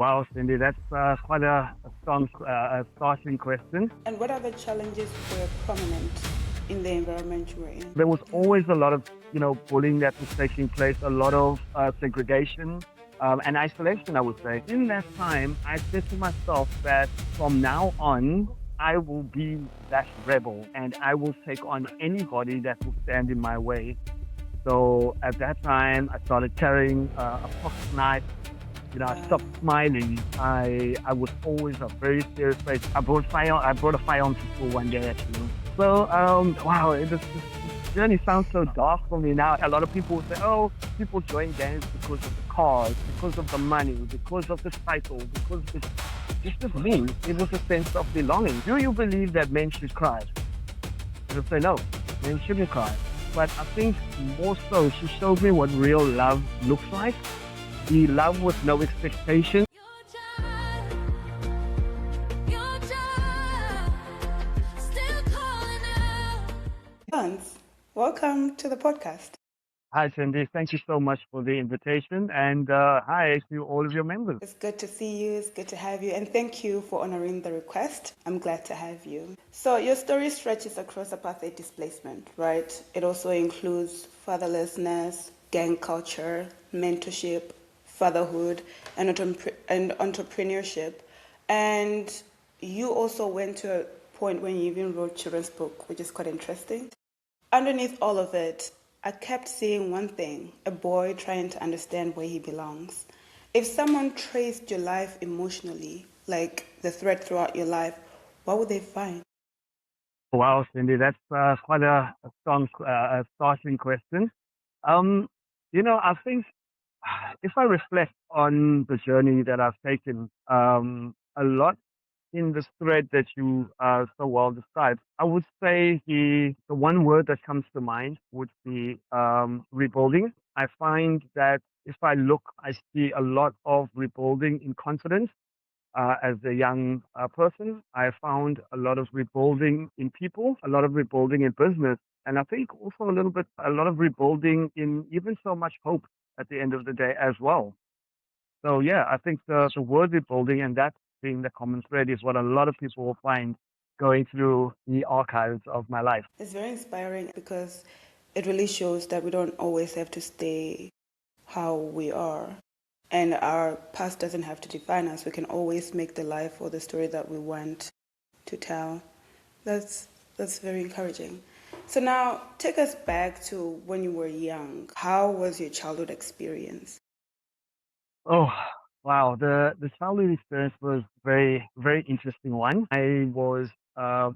Wow, Cindy, that's quite a startling question. And what other challenges were prominent in the environment you were in? There was always a lot of, bullying that was taking place, a lot of segregation and isolation, I would say. In that time, I said to myself that from now on, I will be that rebel and I will take on anybody that will stand in my way. So at that time, I started carrying a pocket knife. I stopped smiling. I was always a very serious face. I brought a firearm to school one day actually. So wow, this journey sounds so dark for me now. A lot of people will say, oh, people join gangs because of the cars, because of the money, because of the title, because it's just as me. It was a sense of belonging. Do you believe that men should cry? They'll say no, men shouldn't cry. But I think more so, she showed me what real love looks like. The love with no expectation. Hans, welcome to the podcast. Hi, Cindy. Thank you so much for the invitation. And hi to all of your members. It's good to see you. It's good to have you. And thank you for honoring the request. I'm glad to have you. So your story stretches across apartheid displacement, right? It also includes fatherlessness, gang culture, mentorship, fatherhood, and entrepreneurship. And you also went to a point when you even wrote children's book, which is quite interesting. Underneath all of it, I kept seeing one thing, a boy trying to understand where he belongs. If someone traced your life emotionally, like the thread throughout your life, what would they find? Wow, Cindy, that's quite a startling question. Um, I think if I reflect on the journey that I've taken, a lot in this thread that you so well described, I would say the one word that comes to mind would be rebuilding. I find that if I look, I see a lot of rebuilding in confidence. As a young person, I found a lot of rebuilding in people, a lot of rebuilding in business, and I think also a lot of rebuilding in even so much hope at the end of the day as well. So yeah, I think the word rebuilding and that being the common thread is what a lot of people will find going through the archives of my life. It's very inspiring because it really shows that we don't always have to stay how we are. And our past doesn't have to define us. We can always make the life or the story that we want to tell. That's very encouraging. So now take us back to when you were young. How was your childhood experience? Oh, wow. The childhood experience was very interesting one. I was uh,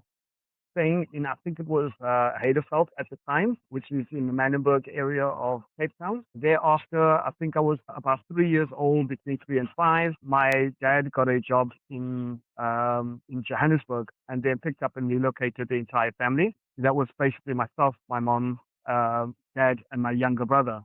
staying in, I think it was Heidelberg at the time, which is in the Manenberg area of Cape Town. Thereafter, I think I was about 3 years old, between 3 and 5. My dad got a job in Johannesburg and then picked up and relocated the entire family. That was basically myself, my mom, dad, and my younger brother.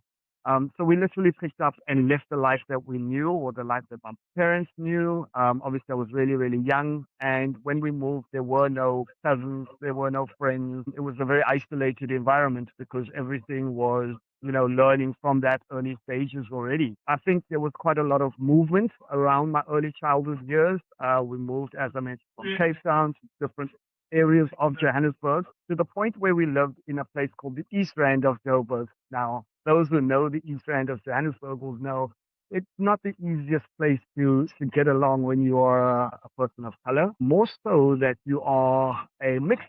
So we literally picked up and left the life that we knew or the life that my parents knew. Obviously, I was really young. And when we moved, there were no cousins, there were no friends. It was a very isolated environment because everything was, learning from that early stages already. I think there was quite a lot of movement around my early childhood years. We moved, as I mentioned, from Cape Town to different areas of Johannesburg to the point where we lived in a place called the East Rand of Joburg. Now, those who know the East Rand of Johannesburg will know it's not the easiest place to get along when you are a person of color, more so that you are a mixed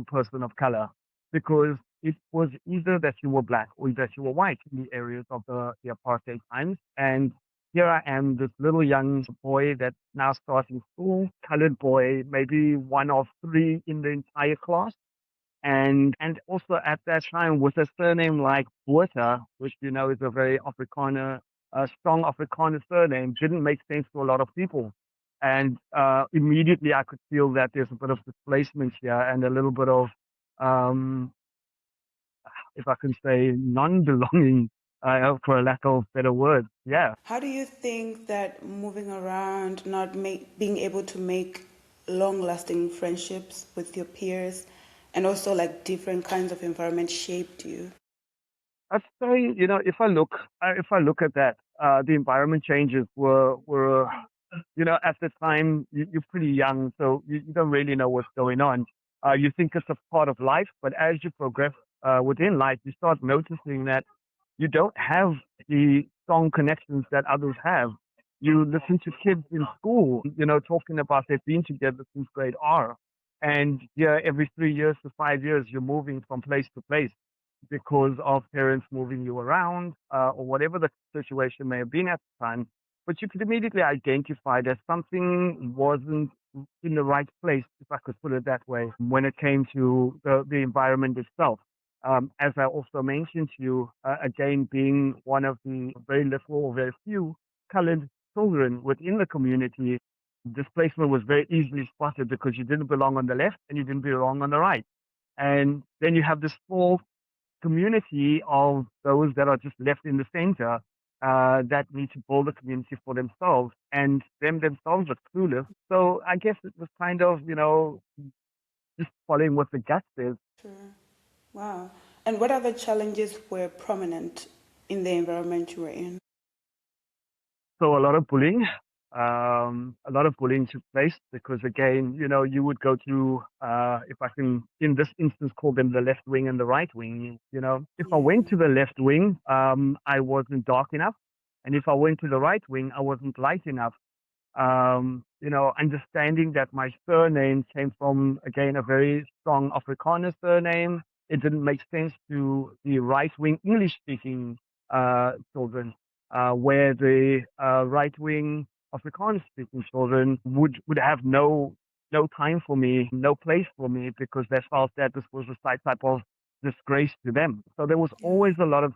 person of color, because it was either that you were black or that you were white in the areas of the apartheid times. And here I am, this little young boy that's now starting school, colored boy, maybe one of three in the entire class. And also at that time with a surname like Botha, which is a very Afrikaner, strong Afrikaner surname, didn't make sense to a lot of people. And immediately I could feel that there's a bit of displacement here and a little bit of, um, if I can say, non-belonging, for a lack of better words. Yeah. How do you think that moving around, being able to make long-lasting friendships with your peers, and also like different kinds of environment shaped you? I'd say, if I look at that, the environment changes were at the time you're pretty young, so you don't really know what's going on. You think it's a part of life, but as you progress within life, you start noticing that you don't have the strong connections that others have. You listen to kids in school, talking about they've been together since grade R. And yeah, every 3 years to 5 years, you're moving from place to place because of parents moving you around or whatever the situation may have been at the time. But you could immediately identify that something wasn't in the right place, if I could put it that way, when it came to the environment itself. As I also mentioned to you, again, being one of the very little or very few colored children within the community, displacement was very easily spotted because you didn't belong on the left and you didn't belong on the right. And then you have this small community of those that are just left in the center that need to build a community for themselves, and them themselves are clueless. So I guess it was kind of, just following what the gut says. Sure. Wow. And what other challenges were prominent in the environment you were in? So a lot of bullying. A lot of bullying took place because, again, you would go to, if I can, in this instance, call them the left wing and the right wing. If I went Yeah. to the left wing, I wasn't dark enough. And if I went to the right wing, I wasn't light enough. Understanding that my surname came from, again, a very strong Afrikaner surname. It didn't make sense to the right wing English speaking children, where the right wing Afrikaans speaking children would have no time for me, no place for me, because they felt that this was a type of disgrace to them. So there was Yeah. always a lot of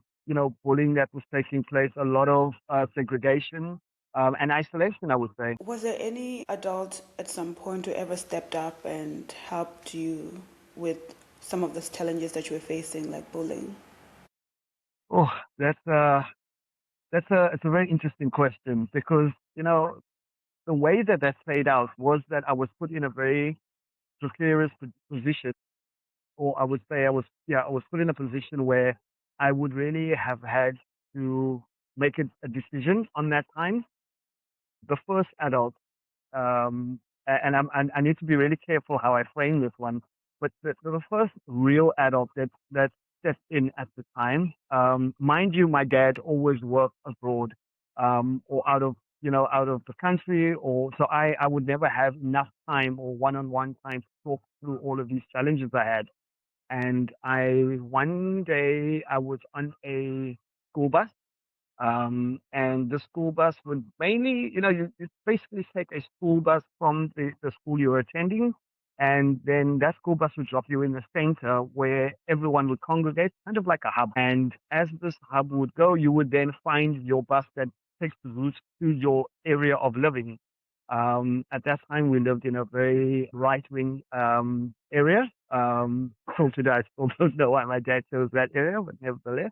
bullying that was taking place, a lot of segregation and isolation, I would say. Was there any adult at some point who ever stepped up and helped you with some of the challenges that you were facing, like bullying? Oh, that's it's a very interesting question because the way that played out was that I was put in a very precarious position, or I would say I was put in a position where I would really have had to make a decision on that time. The first adult, I need to be really careful how I frame this one. But the first real adult that stepped in at the time, mind you, my dad always worked abroad, or out of the country, or so I would never have enough time or one-on-one time to talk through all of these challenges I had. And one day I was on a school bus, and the school bus would mainly, you basically take a school bus from the school you're attending, and then that school bus would drop you in the center where everyone would congregate, kind of like a hub. And as this hub would go, you would then find your bus that takes the route to your area of living. At that time, we lived in a very right wing area. So today, I still don't know why my dad chose that area, but nevertheless.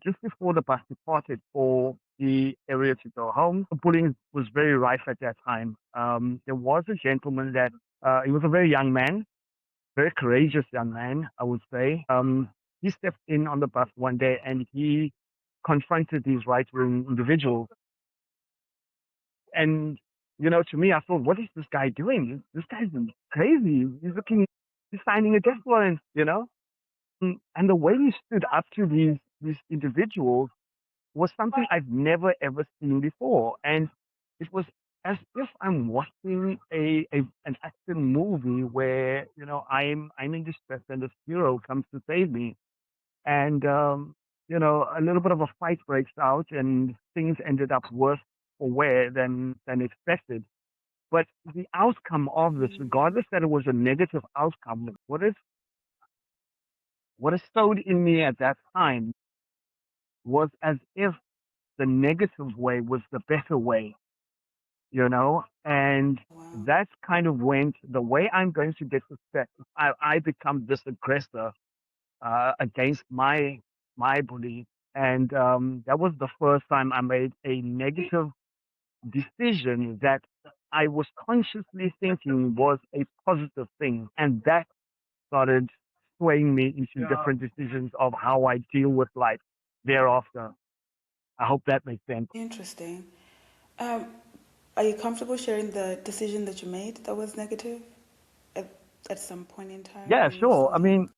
Just before the bus departed for the area to go home, bullying was very rife at that time. There was a gentleman that he was a very young man, very courageous young man, I would say. He stepped in on the bus one day and he confronted these right-wing individuals. And to me, I thought, what is this guy doing? This guy's crazy. He's signing a death warrant. And the way he stood up to these individuals was something I've never ever seen before. And it was as if I'm watching an action movie where, I'm in distress and this hero comes to save me. And a little bit of a fight breaks out and things ended up worse for wear than expected. But the outcome of this, Mm. regardless that it was a negative outcome, what is sowed in me at that time was as if the negative way was the better way. And Wow. that kind of went the way I'm going to get success. I become this aggressor against my bully. And that was the first time I made a negative decision that I was consciously thinking was a positive thing. And that started swaying me into different decisions of how I deal with life thereafter. I hope that makes sense. Interesting. Um, are you comfortable sharing the decision that you made that was negative at, at some point in time Yeah, when you were sure. still I young? mean,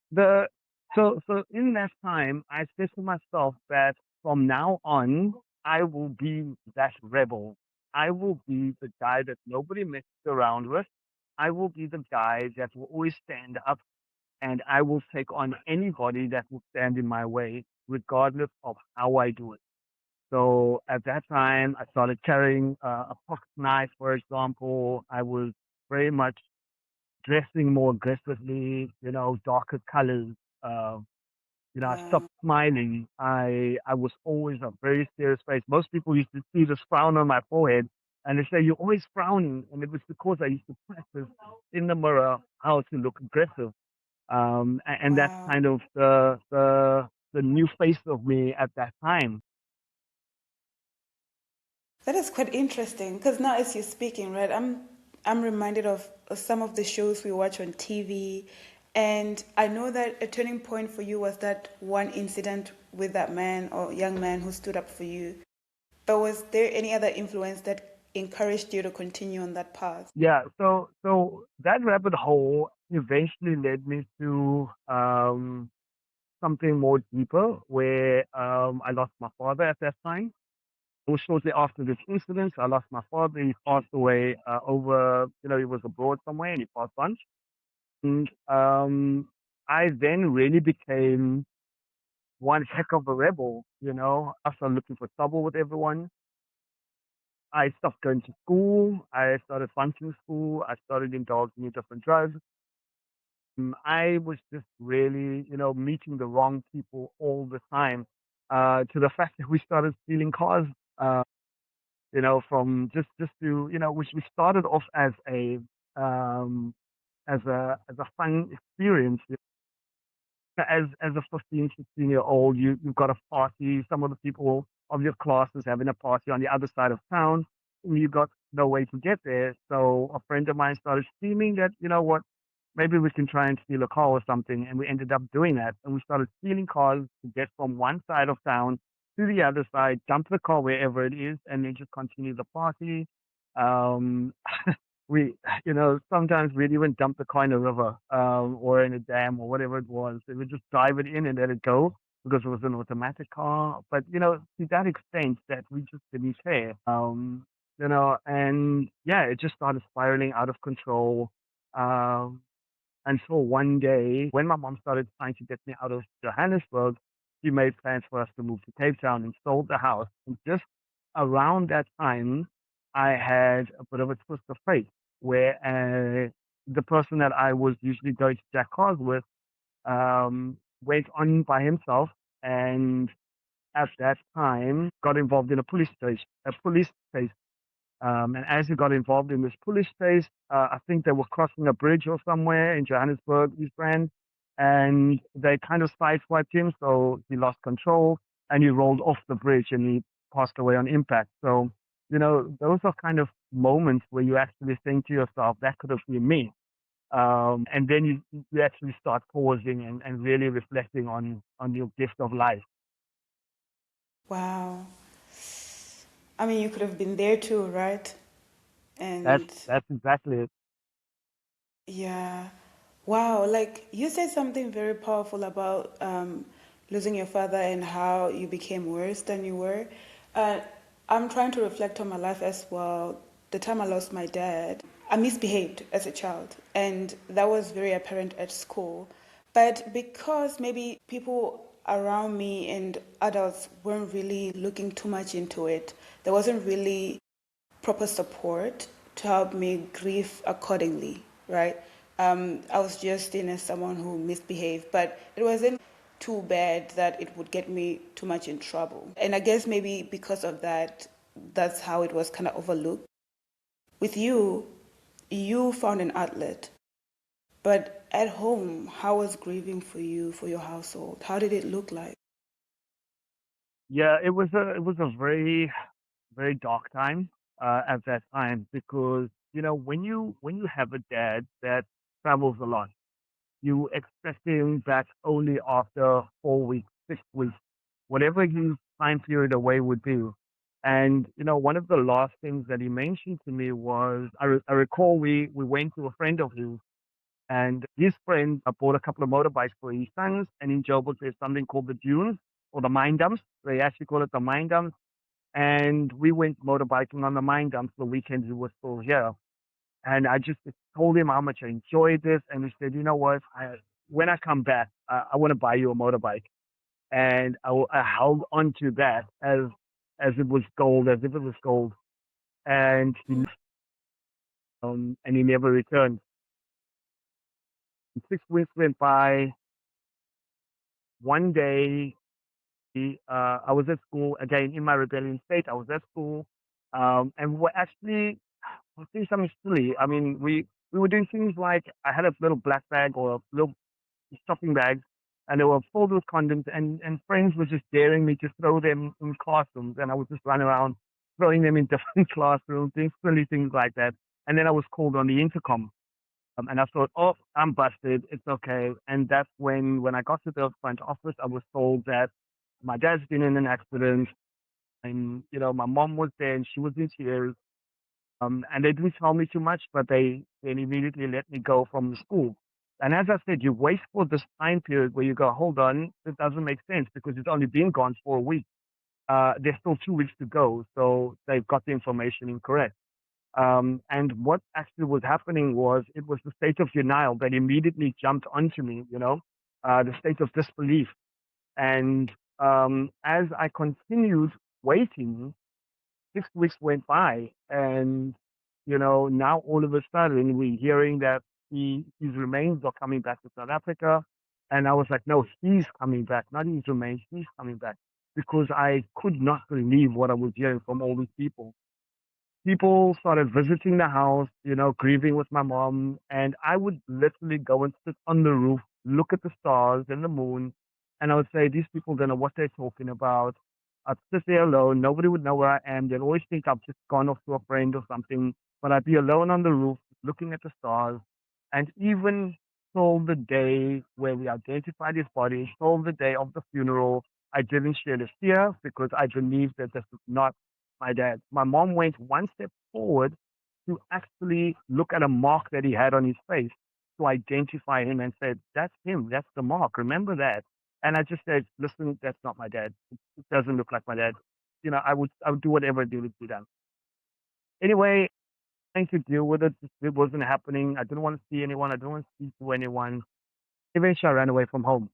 so in that time, I said to myself that from now on, I will be that rebel. I will be the guy that nobody messes around with. I will be the guy that will always stand up, and I will take on anybody that will stand in my way, regardless of how I do it. So at that time, I started carrying a pocket knife, for example. I was very much dressing more aggressively, darker colors. Uh, I Wow. stopped smiling. I was always a very serious face. Most people used to see this frown on my forehead, and they say you're always frowning, and it was because I used to practice in the mirror how to look aggressive. And that's Wow. kind of the new face of me at that time. That is quite interesting because now as you're speaking, right, I'm reminded of some of the shows we watch on TV, and I know that a turning point for you was that one incident with that man or young man who stood up for you. But was there any other influence that encouraged you to continue on that path? Yeah, so that rabbit hole eventually led me to something more deeper where I lost my father at that time. It was shortly after this incident. I lost my father. He passed away he was abroad somewhere and he passed on. And I then really became one heck of a rebel. I started looking for trouble with everyone. I stopped going to school. I started bunking school. I started indulging in different drugs. I was just really, meeting the wrong people all the time. To the fact that we started stealing cars. From just to, we started off um, as a fun experience. As a 15, 16-year old, you've got a party. Some of the people of your class is having a party on the other side of town, and you got no way to get there. So a friend of mine started screaming that, you know what, maybe we can try and steal a car or something. And we ended up doing that. And we started stealing cars to get from one side of town to the other side, dump the car wherever it is, and then just continue the party. Um, we, sometimes we'd even dump the car in a river, or in a dam or whatever it was. They would just drive it in and let it go because it was an automatic car. But, to that extent that we just didn't care. And yeah, it just started spiraling out of control. Um, until one day, when my mom started trying to get me out of Johannesburg, she made plans for us to move to Cape Town and sold the house. And just around that time, I had a bit of a twist of fate where the person that I was usually going to jack cars with went on by himself and at that time got involved in a police case. And as he got involved in this police case, I think they were crossing a bridge or somewhere in Johannesburg, East Rand, and they kind of sideswiped him, so he lost control and he rolled off the bridge and he passed away on impact. So, those are kind of moments where you actually think to yourself, that could have been me. And then you actually start pausing and really reflecting on your gift of life. Wow. I mean, you could have been there too, right? That's And that's exactly it. yeah. Wow. Like you said something very powerful about losing your father and how you became worse than you were. Uh, I'm trying to reflect on my life as well. The time I lost my dad, I misbehaved as a child, and that was very apparent at school. But because maybe people around me and adults weren't really looking too much into it, there wasn't really proper support to help me grieve accordingly, right? I was just seen as someone who misbehaved, but it wasn't too bad that it would get me too much in trouble. And I guess maybe because of that, that's how it was kind of overlooked. With you, you found an outlet, but at home, how was grieving for you, for your household? How did it look like? Yeah, it was a very very dark time at that time because when you have a dad that travels a lot, you expect him back only after 4 weeks, 6 weeks, whatever he's time period away would be. And one of the last things that he mentioned to me was, I recall we went to a friend of his, and his friend bought a couple of motorbikes for his sons. And in Joburg, there's something called the dunes or the mine dumps. They actually call it the mine dumps. And we went motorbiking on the mine dumps the weekends we were still here. And I just told him how much I enjoyed this. And he said, you know what? When I come back, I want to buy you a motorbike. And I held on to that as it was gold, as if it was gold. And he never returned. 6 weeks went by. One day, I was at school again in my rebellion state. I was at school, and we were actually doing something silly. I mean, we were doing things like I had a little black bag or a little shopping bag, and they were filled with condoms. And friends were just daring me to throw them in classrooms, and I would just run around throwing them in different classrooms, doing silly things like that. And then I was called on the intercom. And I thought, oh, I'm busted. It's okay. And that's when I got to the front office, I was told that my dad's been in an accident, and my mom was there, and she was in tears. And they didn't tell me too much, but they then immediately let me go from the school. And as I said, you wait for this time period where you go, hold on, it doesn't make sense because it's only been gone for a week. There's still 2 weeks to go, so they've got the information incorrect. And what actually was happening was it was the state of denial that immediately jumped onto me, the state of disbelief. And as I continued waiting, 6 weeks went by, and now all of a sudden we're hearing that his remains are coming back to South Africa. And I was like, no, he's coming back, not his remains, he's coming back, because I could not believe what I was hearing from all these people. People started visiting the house, grieving with my mom. And I would literally go and sit on the roof, look at the stars and the moon. And I would say, these people don't know what they're talking about. I'd sit there alone. Nobody would know where I am. They'd always think I've just gone off to a friend or something. But I'd be alone on the roof, looking at the stars. And even till the day where we identified his body, till the day of the funeral, I didn't shed a tear because I believed that this was not my dad. My mom went one step forward to actually look at a mark that he had on his face to identify him and said, that's him. That's the mark. Remember that. And I just said, listen, that's not my dad. It doesn't look like my dad. I would do whatever it needed to be done. Anyway, trying to deal with it. It wasn't happening. I didn't want to see anyone. I didn't want to speak to anyone. Eventually, I ran away from home.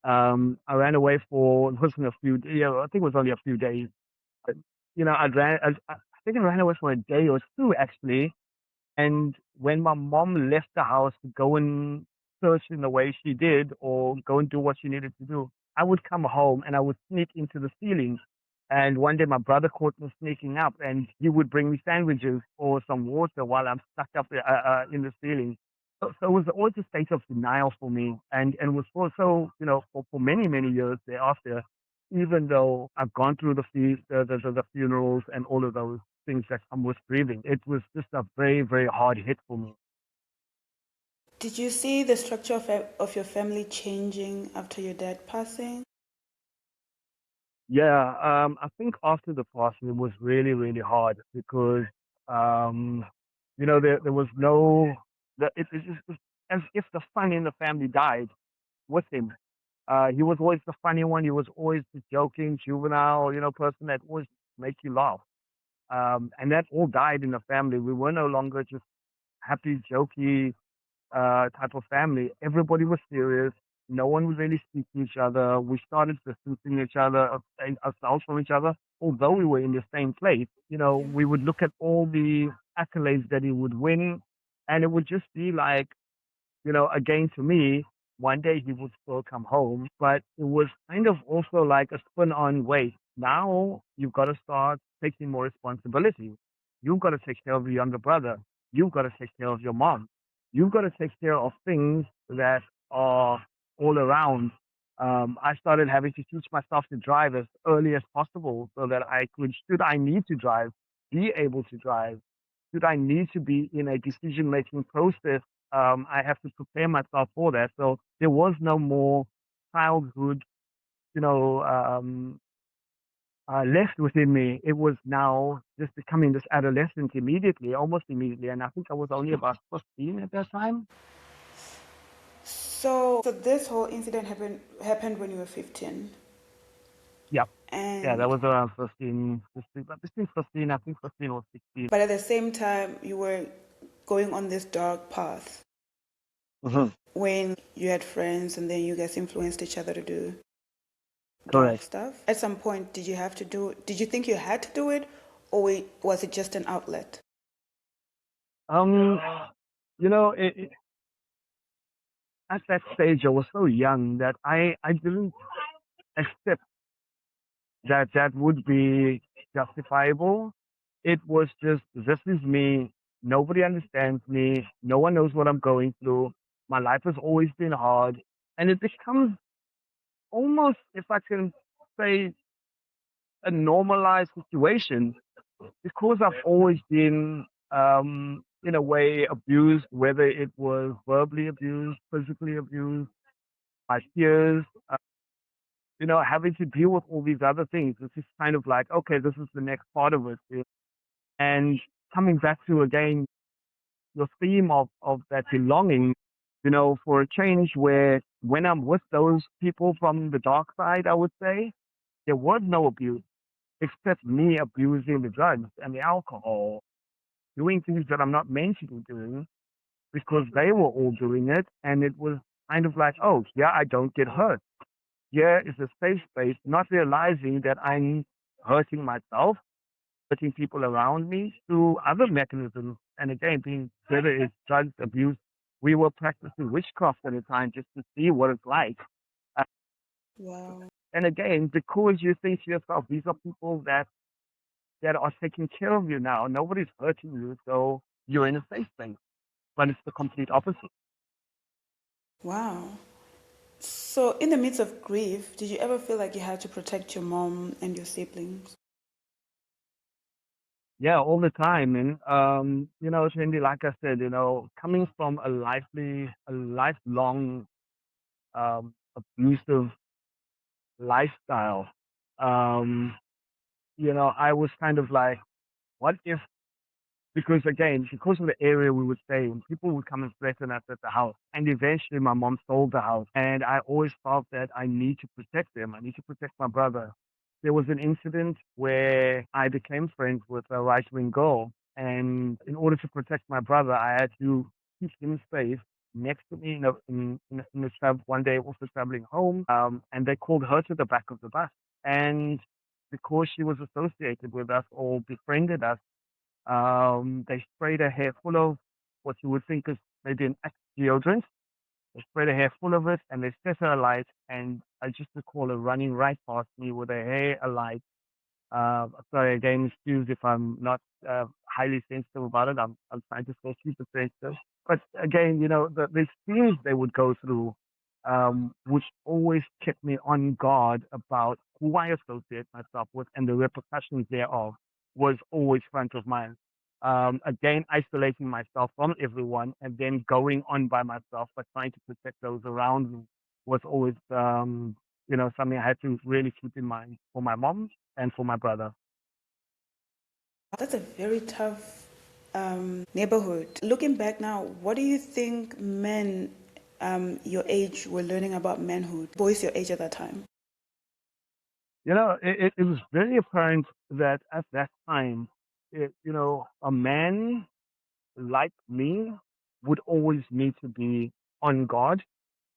I ran away for, it wasn't a few, I think it was only a few days. But, I think I ran away for a day or two actually. And when my mom left the house to go and search in the way she did or go and do what she needed to do, I would come home and I would sneak into the ceiling. And one day my brother caught me sneaking up, and he would bring me sandwiches or some water while I'm stuck up in the ceiling. So it was always a state of denial for me. And it was also, for many, many years thereafter, even though I've gone through the feast, the funerals and all of those things that come with grieving, it was just a very, very hard hit for me. Did you see the structure of your family changing after your dad passing? Yeah, I think after the passing, it was really, really hard because, um, there was no, it just was as if the fun in the family died with him. He was always the funny one. He was always the joking, juvenile, person that always make you laugh. And that all died in the family. We were no longer just happy, jokey, type of family. Everybody was serious. No one would really speak to each other. We started distancing each other, ourselves from each other. Although we were in the same place, we would look at all the accolades that he would win, and it would just be like, again, to me, one day he would still come home, but it was kind of also like a spin on, wait, now you've got to start taking more responsibility. You've got to take care of your younger brother. You've got to take care of your mom. You've got to take care of things that are all around. I started having to teach myself to drive as early as possible so that I could, should I need to drive, be able to drive. Should I need to be in a decision making process, I have to prepare myself for that. So there was no more childhood, you know, um, left within me. It was now just becoming this adolescent immediately, almost immediately. And I think I was only about 15 at that time. So this whole incident happened when you were 15, Yeah. Yeah, that and was around 15, 15, but between 15, I think 15 or 16. but at the same time you were going on this dark path Hmm. when you had friends and then you guys influenced each other to do dark Correct. stuff. At some point, did you have to do? Did you think you had to do it, or was it just an outlet? Um, you know, at that stage, I was so young that I didn't accept that that would be justifiable. It was just, this is me. Nobody understands me. No one knows what I'm going through. My life has always been hard. And it becomes almost, if I can say, a normalized situation because I've always been, in a way, abused, whether it was verbally abused, physically abused, my peers, having to deal with all these other things. It's just kind of like, okay, this is the next part of it. And coming back to again your theme of that belonging, for a change where when I'm with those people from the dark side, I would say there was no abuse except me abusing the drugs and the alcohol, doing things that I'm not meant to be doing because they were all doing it. And it was kind of like, oh, yeah, I don't get hurt. Here is a safe space, not realizing that I'm hurting myself, hurting people around me through other mechanisms. And again, being whether it's drugs abuse, we were practicing witchcraft at the time just to see what it's like. Uh, Wow. and again, because you think to yourself, these are people that are taking care of you now. Nobody's hurting you, so you're in a safe space. But it's the complete opposite. Wow. So, in the midst of grief, did you ever feel like you had to protect your mom and your siblings? Yeah, all the time. And Shandy, like I said, coming from a lifelong abusive lifestyle, um, I was kind of like, what if, because again, because of the area we would stay in, people would come and threaten us at the house. And eventually my mom sold the house. And I always felt that I need to protect them. I need to protect my brother. There was an incident where I became friends with a right wing girl. And in order to protect my brother, I had to keep him safe next to me in the sub one day, also traveling home. And they called her to the back of the bus. And because she was associated with us or befriended us, they sprayed her hair full of what you would think is maybe an Axe deodorant. They sprayed her hair full of it and they set her alight. And I just recall her running right past me with her hair alight. Sorry, again, excuse if I'm not highly sensitive about it. I'm trying to stay super sensitive. But again, the things they would go through, which always kept me on guard about who I associate myself with and the repercussions thereof, was always front of mind. Again, isolating myself from everyone and then going on by myself, but trying to protect those around me was always, something I had to really keep in mind for my mom and for my brother. That's a very tough neighborhood. Looking back now, what do you think men your age were learning about manhood? Boys your age at that time. It was very apparent that at that time, a man like me would always need to be on guard,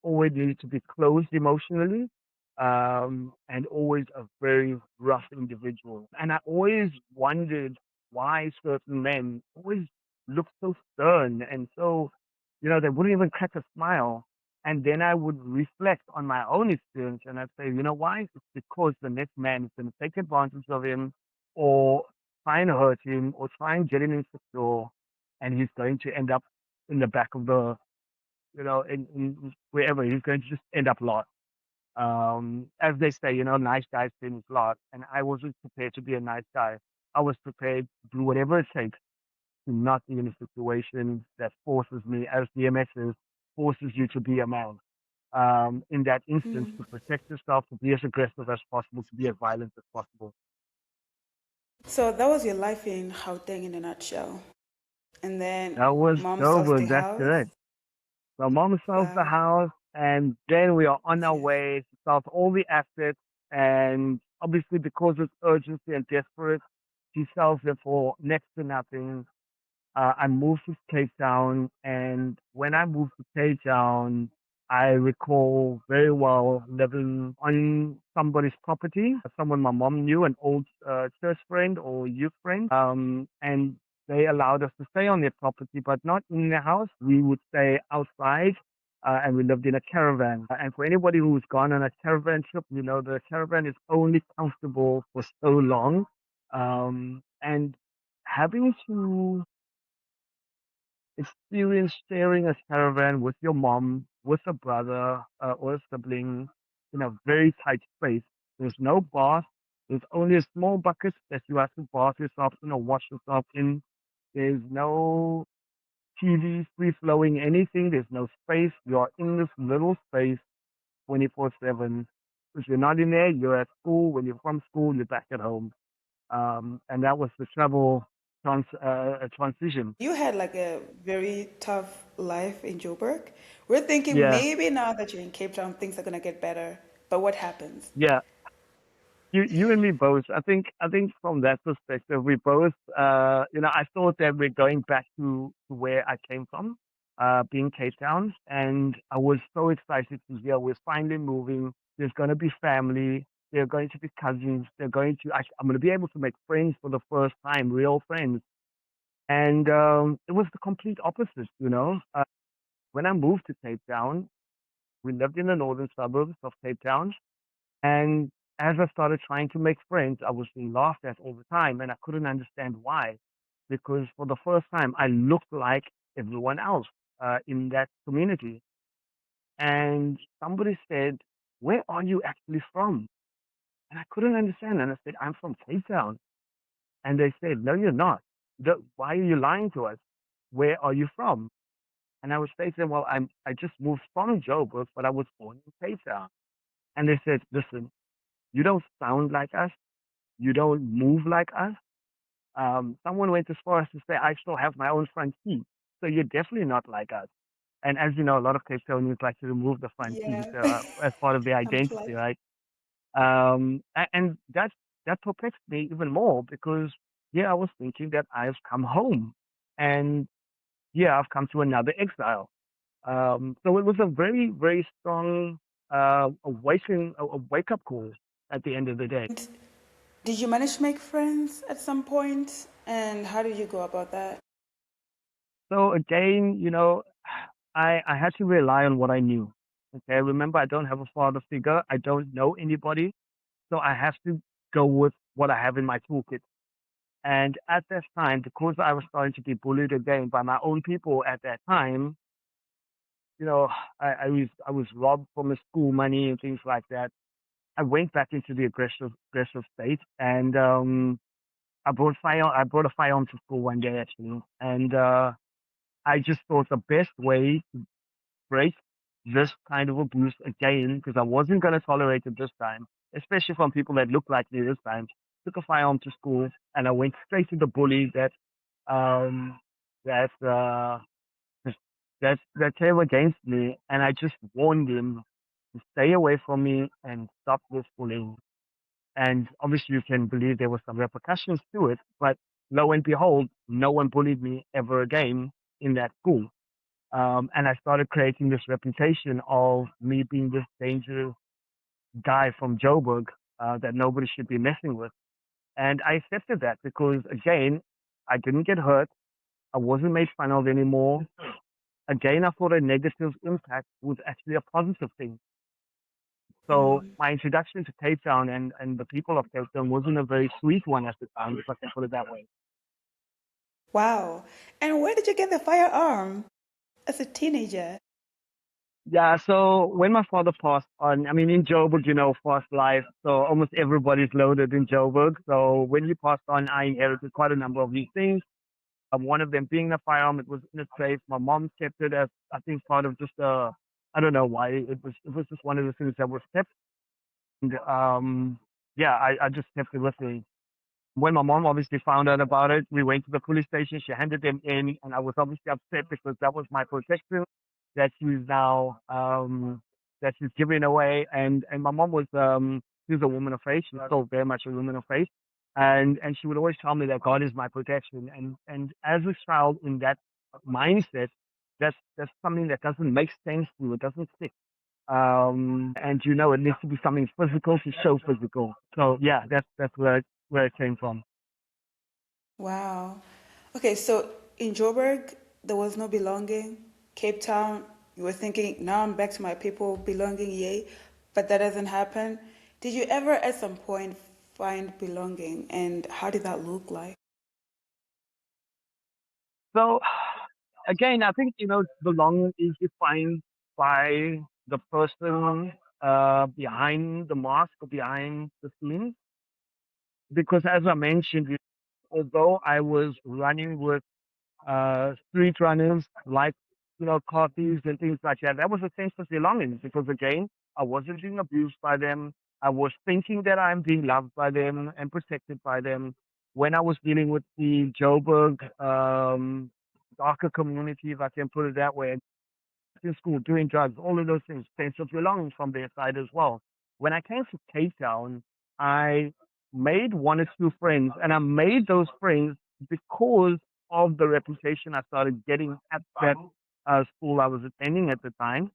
always needed to be closed emotionally, and always a very rough individual. And I always wondered why certain men always looked so stern and so, they wouldn't even crack a smile. And then I would reflect on my own experience and I'd say, why? It's because the next man is going to take advantage of him or try and hurt him or try and get him insecure. And he's going to end up in the back of the in wherever he's going to just end up lost. As they say, nice guys finish lost, and I wasn't prepared to be a nice guy. I was prepared to do whatever it takes to not be in a situation that forces me, as DMS is, forces you to be a man. In that instance, Mm. to protect yourself, to be as aggressive as possible, to be as violent as possible. So that was your life in Gauteng in a nutshell. And then That was mom sells the Joburg, that's house. correct. So mom sells the Wow. house, and then we are on our Yes. way to sell all the assets. And obviously, because it's urgency and desperate, she sells it for next to nothing. I moved to Cape Town, and when I moved to Cape Town, I recall very well living on somebody's property, someone my mom knew, an old church friend or youth friend. And they allowed us to stay on their property, but not in the house. We would stay outside, and we lived in a caravan. And for anybody who's gone on a caravan trip, you know the caravan is only comfortable for so long. And having to experience sharing a caravan with your mom, with a brother or a sibling in a very tight space. There's no bath. There's only a small bucket that you have to bath yourself in or wash yourself in. There's no TV, free flowing, anything. There's no space. You're in this little space 24/7. If you're not in there, you're at school. When you're from school, you're back at home. And that was the travel transition. You had like a very tough life in Joburg. We're thinking Yeah, maybe now that you're in Cape Town, things are gonna get better. But what happens? yeah. You and me both. I think from that perspective, we both I thought that we're going back to where I came from, being Cape Town, and I was so excited to hear we're finally moving. There's going to be family. There are going to be cousins. I'm going to be able to make friends for the first time, real friends. And it was the complete opposite, you know. When I moved to Cape Town, we lived in the northern suburbs of Cape Town, and as I started trying to make friends, I was being laughed at all the time, and I couldn't understand why. Because for the first time, I looked like everyone else in that community. And somebody said, "Where are you actually from?" And I couldn't understand. And I said, "I'm from Cape Town." And they said, "No, you're not. Why are you lying to us? Where are you from?" And I was saying to them, "Well, I just moved from Joburg, but I was born in Cape Town." And they said, "Listen, you don't sound like us. You don't move like us." Someone went as far as to say, "I still have my own front teeth. So you're definitely not like us." And as you know, a lot of Cape Townians like to remove the front teeth Yeah, as part of their I'm identity, flat. right? And that perplexed me even more because, yeah, I was thinking that I've come home. And yeah, I've come to another exile. So it was a very, very strong a wake up call at the end of the day. Did you manage to make friends at some point? And how did you go about that? So again, I had to rely on what I knew. Okay, remember, I don't have a father figure. I don't know anybody, so I have to go with what I have in my toolkit. And at that time, because I was starting to be bullied again by my own people at that time, you know, I was robbed from the school money and things like that. I went back into the aggressive state, and I brought a firearm to school one day actually, and I just thought the best way break this kind of abuse again because I wasn't going to tolerate it this time, especially from people that look like me this time. Took a firearm to school and I went straight to the bully um, that that came against me, and I just warned him to stay away from me and stop this bullying. And obviously, you can believe there were some repercussions to it, but lo and behold, no one bullied me ever again in that school. And I started creating this reputation of me being this dangerous guy from Joburg that nobody should be messing with. And I accepted that because, again, I didn't get hurt. I wasn't made fun of anymore. Again, I thought a negative impact was actually a positive thing. So my introduction to Cape Town and the people of Cape Town wasn't a very sweet one at the time, if I can put it that way. Wow. And where did you get the firearm as a teenager? Yeah, so when my father passed on, I mean, in Joburg, fast life, so almost everybody's loaded in Joburg. So when he passed on, I inherited quite a number of these things. One of them being the firearm, it was in a safe. My mom kept it as, I think, part of just I don't know why, it was just one of the things that was kept. And yeah, I just kept it with me. When my mom obviously found out about it, we went to the police station. She handed them in, and I was obviously upset because that was my protection that she's now that she's giving away. And my mom was she's a woman of faith. She's still very much a woman of faith, and she would always tell me that God is my protection. And as a child in that mindset, that's something that doesn't make sense to you. It doesn't stick. And it needs to be something physical to show physical. So yeah, that's where it came from. Wow. Okay, so in Joburg, there was no belonging. Cape Town, you were thinking, now I'm back to my people, belonging, yay. But that doesn't happen. Did you ever at some point find belonging? And how did that look like? So again, I think belonging is defined by the person behind the mask or behind the scenes. Because as I mentioned, although I was running with street runners like coffees and things like that. That was a sense of belonging because again, I wasn't being abused by them. I was thinking that I'm being loved by them and protected by them. When I was dealing with the Joburg darker community, if I can put it that way, in school, doing drugs, all of those things, sense of belonging from their side as well. When I came to Cape Town, I made one or two friends, and I made those friends because of the reputation I started getting at that school I was attending at the time.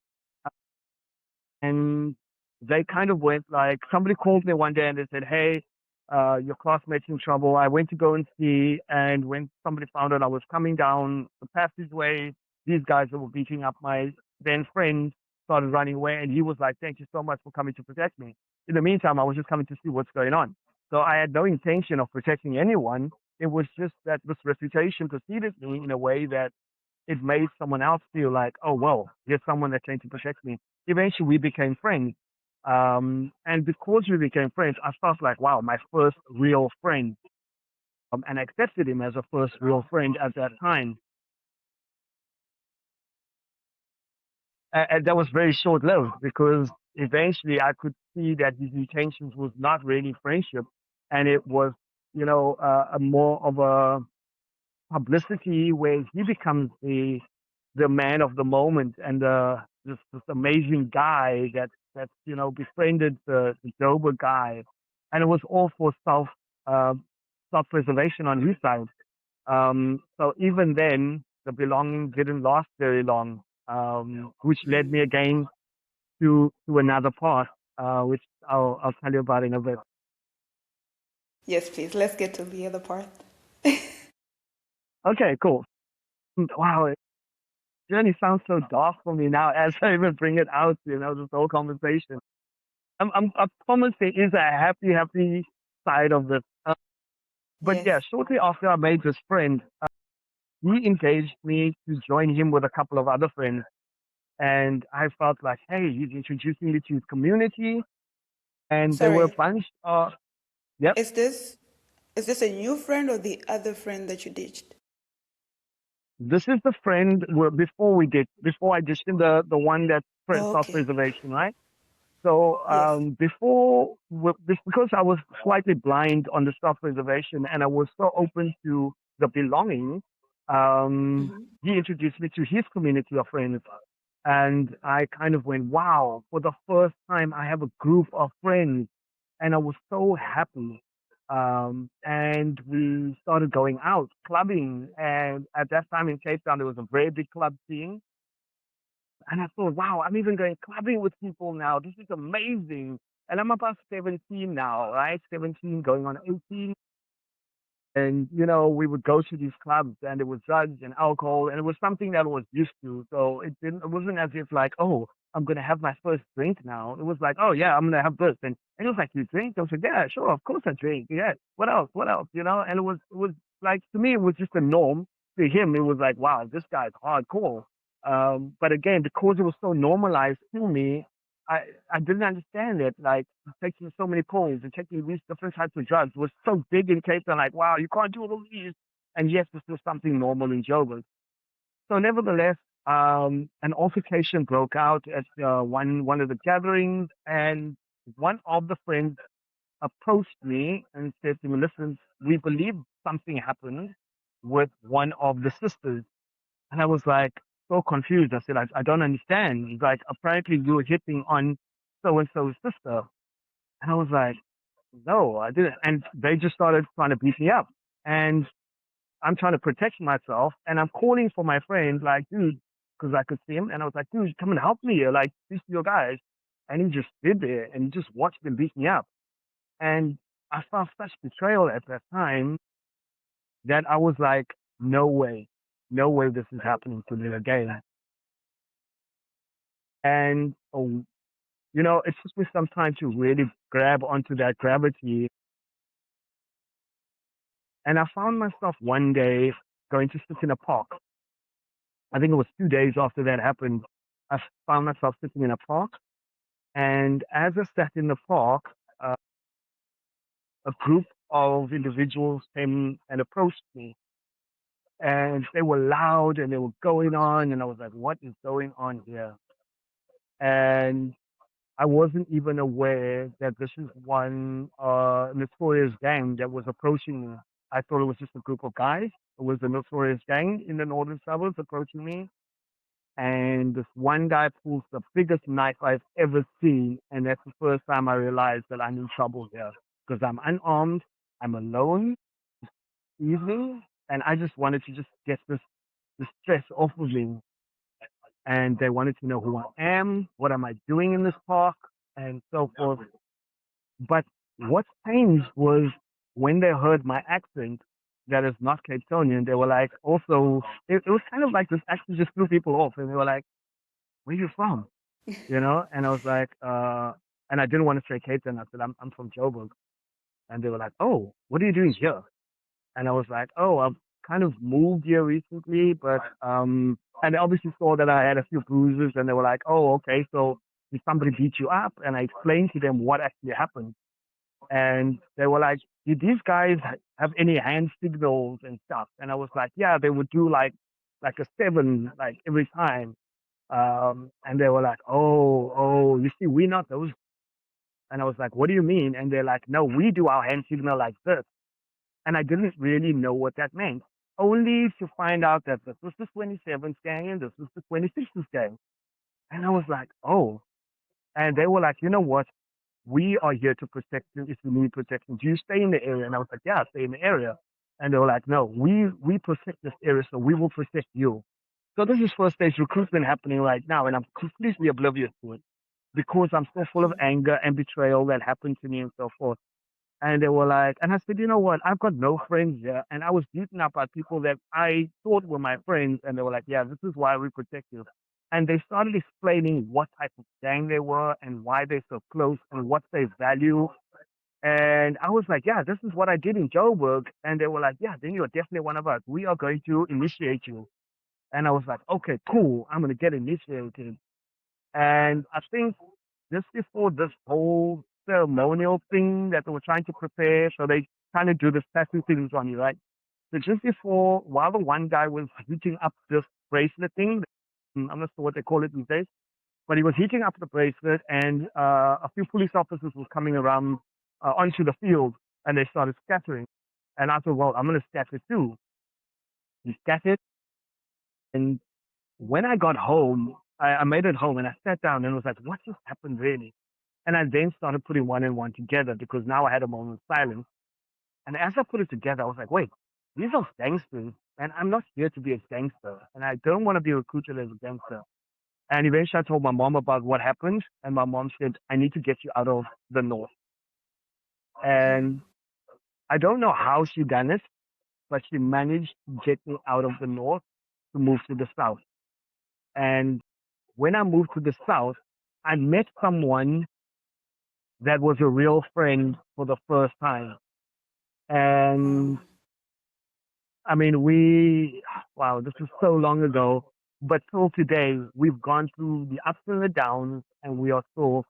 And they kind of went like, somebody called me one day and they said, "Hey, your classmate's in trouble." I went to go and see, and when somebody found out I was coming down the passageway, these guys that were beating up my then friend started running away, and he was like, "Thank you so much for coming to protect me." In the meantime, I was just coming to see what's going on. So I had no intention of protecting anyone. It was just that this reputation preceded me in a way that it made someone else feel like, oh, well, there's someone that came to protect me. Eventually, we became friends. And because we became friends, I felt like, wow, my first real friend. And I accepted him as a first real friend at that time. And that was very short lived because eventually I could see that his intentions was not really friendship. And it was, a more of a publicity where he becomes the man of the moment and this amazing guy that befriended the Dober guy, and it was all for uh, self preservation on his side. So even then, the belonging didn't last very long, which led me again to another path, which I'll tell you about in a bit. Yes, please. Let's get to the other part. Okay, cool. Wow, journey sounds so dark for me now as I even bring it out, this whole conversation. I promise there is a happy side of this. But yeah, Yes. shortly after I made this friend, he engaged me to join him with a couple of other friends. And I felt like, hey, he's introducing me to his community. And there were a Sorry. bunch of, yep, Is this is this a new friend or the other friend that you ditched? this is the friend before I dished him the one that's Oh, okay. self-preservation, right? So Yes. because I was slightly blind on the self-preservation and I was so open to the belonging, he introduced me to his community of friends. And I kind of went, wow, for the first time, I have a group of friends. And I was so happy. And we started going out, clubbing. And at that time in Cape Town, there was a very big club scene. And I thought, wow, I'm even going clubbing with people now. This is amazing. And I'm about 17 now, right? 17 going on 18. And, we would go to these clubs and it was drugs and alcohol and it was something that I was used to. So it wasn't as if like, oh, I'm going to have my first drink now. It was like, oh yeah, I'm going to have this. And it was like, you drink? I was like, yeah, sure. Of course I drink. Yeah. What else? What else? And it was like, to me, it was just a norm. To him, it was like, wow, this guy's hardcore. But again, because it was so normalized to me, I didn't understand it. Like taking so many pills and taking these different types of drugs was so big in Cape Town. Like, wow, you can't do all these. And yes, this was something normal in Joburg. So, nevertheless, an altercation broke out at one of the gatherings, and one of the friends approached me and said to me, "Listen, we believe something happened with one of the sisters. And I was like so confused. I said, I don't understand. He's like, apparently you were hitting on so and so's sister. And I was like, no, I didn't. And they just started trying to beat me up. And I'm trying to protect myself. And I'm calling for my friend, like, dude, because I could see him. And I was like, dude, come and help me here. Like, these are your guys. And he just stood there and he just watched them beat me up. And I felt such betrayal at that time that I was like, no way, no way this is happening to me again. And, it took me some time to really grab onto that gravity. And I found myself one day going to sit in a park. I think it was 2 days after that happened. I found myself sitting in a park. And as I sat in the park, uh, a group of individuals came and approached me. And they were loud and they were going on. And I was like, what is going on here? And I wasn't even aware that this is one notorious gang that was approaching me. I thought it was just a group of guys. It was a notorious gang in the northern suburbs approaching me. And this one guy pulls the biggest knife I've ever seen. And that's the first time I realized that I'm in trouble here because I'm unarmed, I'm alone, evening, and I just wanted to just get this stress off of me. And they wanted to know who I am, what am I doing in this park, and so forth. But what changed was when they heard my accent that is not Cape Townian, they were like, also, it was kind of like this accent just threw people off. And they were like, where you from? And I was like, and I didn't want to say Cape Town. I said, I'm from Joburg. And they were like, oh, what are you doing here? And I was like, oh, I've kind of moved here recently, but, and they obviously saw that I had a few bruises and they were like, oh, okay, so did somebody beat you up? And I explained to them what actually happened. And they were like, did these guys have any hand signals and stuff? And I was like, yeah, they would do like a seven, like every time. And they were like, oh, you see, we're not those. And I was like, what do you mean? And they're like, no, we do our hand signal like this. And I didn't really know what that meant, only to find out that this was the 27th gang and this was the 26th gang. And I was like, oh. And they were like, you know what? We are here to protect you if you need protection. Do you stay in the area? And I was like, yeah, I stay in the area. And they were like, no, we protect this area, so we will protect you. So this is first stage recruitment happening right now, and I'm completely oblivious to it because I'm so full of anger and betrayal that happened to me and so forth. And they were like, and I said, you know what? I've got no friends here. And I was beaten up by people that I thought were my friends. And they were like, yeah, this is why we protect you. And they started explaining what type of gang they were and why they're so close and what they value. And I was like, yeah, this is what I did in Joburg. And they were like, yeah, then you're definitely one of us. We are going to initiate you. And I was like, okay, cool. I'm going to get initiated. And I think just before this whole ceremonial thing that they were trying to prepare, so they kind of do this tattoo things on you, right? So just before, while the one guy was heating up this bracelet thing, I'm not sure what they call it these days, but he was heating up the bracelet, and a few police officers were coming around onto the field, and they started scattering. And I thought, well, I'm going to scatter too. He scattered, and when I got home, I made it home, and I sat down and was like, what just happened really? And I then started putting one and one together because now I had a moment of silence. And as I put it together, I was like, wait, these are gangsters, and I'm not here to be a gangster, and I don't want to be recruited as a gangster. And eventually I told my mom about what happened, and my mom said, I need to get you out of the north. And I don't know how she done it, but she managed to get me out of the north to move to the south. And when I moved to the south, I met someone that was a real friend for the first time. Wow. And I mean, wow, this is so long ago, but till today, we've gone through the ups and the downs, and we are still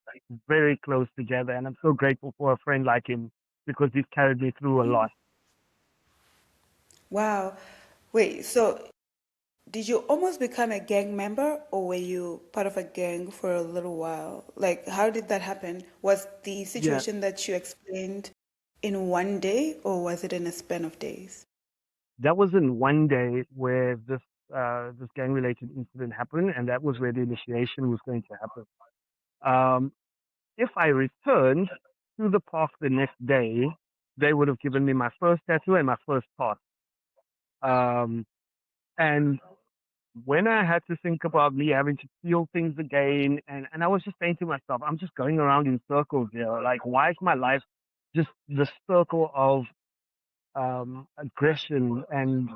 very close together. And I'm so grateful for a friend like him because he's carried me through a lot. Wow. Wait, so did you almost become a gang member or were you part of a gang for a little while? Like, how did that happen? Was the Yeah, situation that you explained? in one day, or was it in a span of days? That was in one day where this gang related incident happened, and that was where the initiation was going to happen. Um, if I returned to the park the next day, they would have given me my first tattoo and my first part. Um, and when I had to think about me having to feel things again, and I was just saying to myself, I'm just going around in circles here. Like, why is my life just the circle of aggression and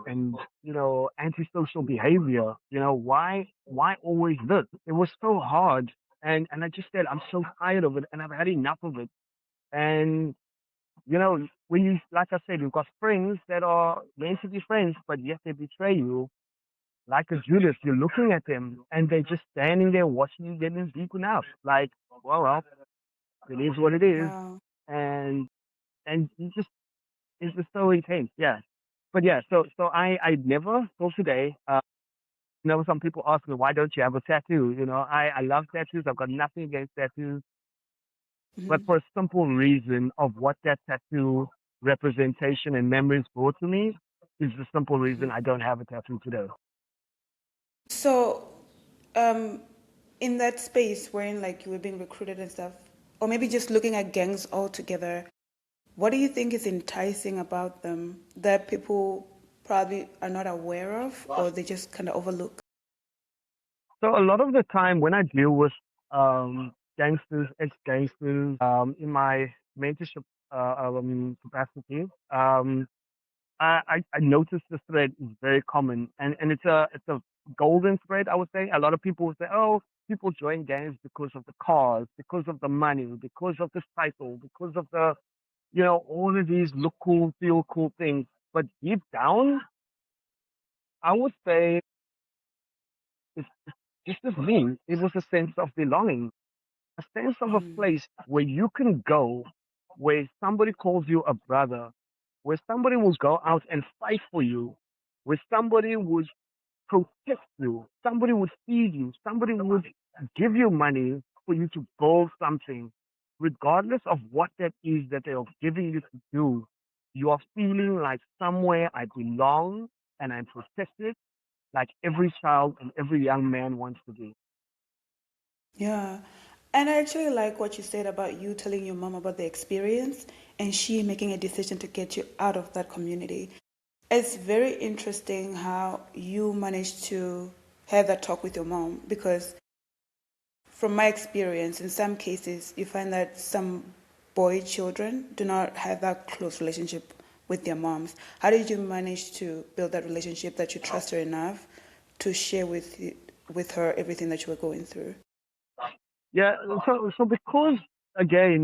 antisocial behavior? Why always this? It was so hard, and I just said I'm so tired of it, and I've had enough of it. And when you, like I said, you've got friends that are meant to be friends, but yet they betray you. Like a Judas, you're looking at them, and they're just standing there watching you getting beaten up. Like, well, it is what it is, Wow. and you just it's just so intense. Yeah. But yeah, so I never till today. Some people ask me, why don't you have a tattoo? I love tattoos. I've got nothing against tattoos, but Mhm. for a simple reason of what that tattoo representation and memories brought to me is the simple reason I don't have a tattoo today. So, um, in that space wherein like you were being recruited and stuff, or maybe just looking at gangs altogether, what do you think is enticing about them that people probably are not aware of or they just kind of overlook? So a lot of the time when I deal with gangsters, ex-gangsters, in my mentorship capacity, I noticed the thread is very common, and it's a golden thread. I would say a lot of people would say, "Oh, people join gangs because of the cars, because of the money, because of the title, because of the all of these look cool, feel cool things." But deep down, I would say it's just as me. It was a sense of belonging, a sense of a Mm. place where you can go, where somebody calls you a brother, where somebody will go out and fight for you, where somebody would protect you, somebody would feed you, somebody would give you money for you to build something, regardless of what that is that they are giving you to do. You are feeling like somewhere I belong and I'm protected, like every child and every young man wants to be. Yeah. And I actually like what you said about you telling your mom about the experience and she making a decision to get you out of that community. It's very interesting how you managed to have that talk with your mom because from my experience, in some cases, you find that some boy children do not have that close relationship with their moms. How did you manage to build that relationship that you trust her enough to share with her everything that you were going through? Yeah, so because again,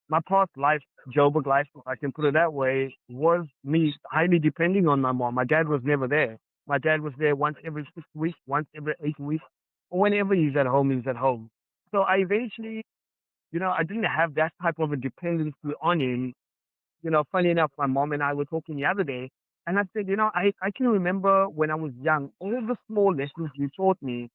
my past life, Joburg life, if I can put it that way, was me highly depending on my mom. My dad was never there. My dad was there once every 6 weeks, once every 8 weeks, or whenever he's at home, he's at home. So I eventually, I didn't have that type of a dependency on him. Funny enough, my mom and I were talking the other day, and I said, I can remember when I was young, all the small lessons you taught me,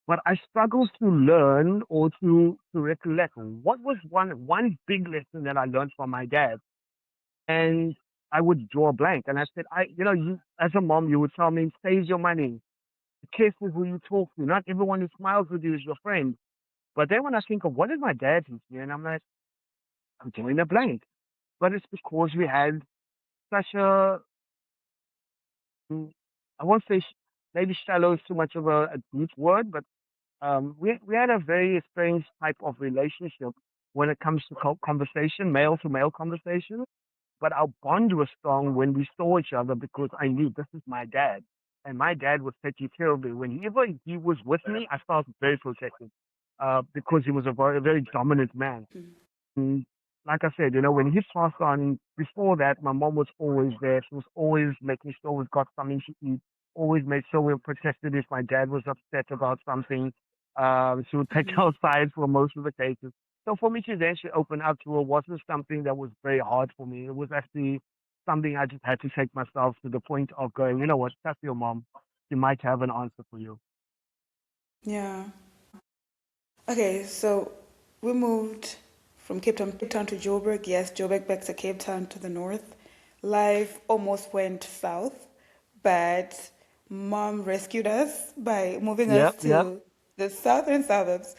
but I struggled to learn or to recollect what was one big lesson that I learned from my dad. And I would draw a blank. And I said, you as a mom, you would tell me, save your money, be careful who you talk to. Not everyone who smiles with you is your friend. But then when I think of what did my dad teach me, and I'm like, I'm drawing a blank. But it's because we had such a I won't say maybe shallow is too much of a deep word, but we had a very strange type of relationship when it comes to conversation, male to male conversation. But our bond was strong when we saw each other because I knew this is my dad, and my dad was taking care of me. Whenever he was with me, I felt very protected because he was a very dominant man. Mm, like I said, when he passed on, before that, my mom was always there. She was always making sure we've got something to eat, always made sure we were protected if my dad was upset about something. She would take Mm-hmm. our side for most of the cases. So for me to eventually open up to her wasn't something that was very hard for me. It was actually something I just had to take myself to the point of going, you know what, that's your mom. She might have an answer for you. Yeah. Okay, so we moved From Cape Town to Joburg, yes, Joburg back to Cape Town to the north. Life almost went south, but mom rescued us by moving Yep, us yep. to the southern suburbs.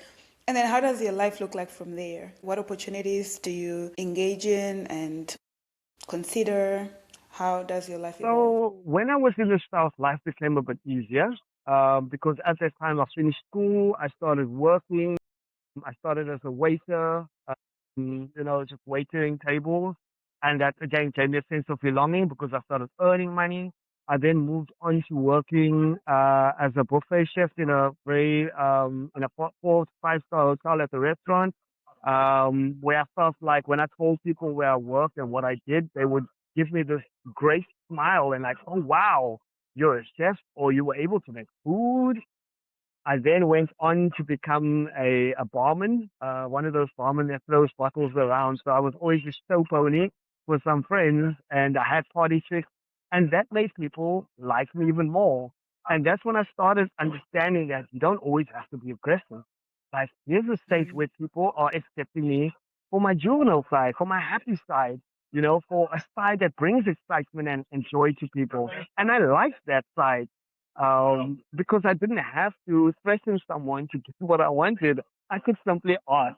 And then how does your life look like from there? What opportunities do you engage in and consider? How does your life evolve? So when I was in the South, life became a bit easier because at that time I finished school, I started working. I started as a waiter, just waiting tables. And that again gave me a sense of belonging because I started earning money. I then moved on to working as a buffet chef in a in a 4 5 star hotel at the restaurant, where I felt like when I told people where I worked and what I did, they would give me this great smile and like, oh wow, you're a chef or you were able to make food. I then went on to become a barman, one of those barmen that throws bottles around. So I was always just so pony with some friends and I had party tricks and that made people like me even more. And that's when I started understanding that you don't always have to be aggressive. Like there's a stage Mm. where people are accepting me for my juvenile side, for my happy side, for a side that brings excitement and joy to people. And I like that side because I didn't have to threaten someone to get what I wanted. I could simply ask,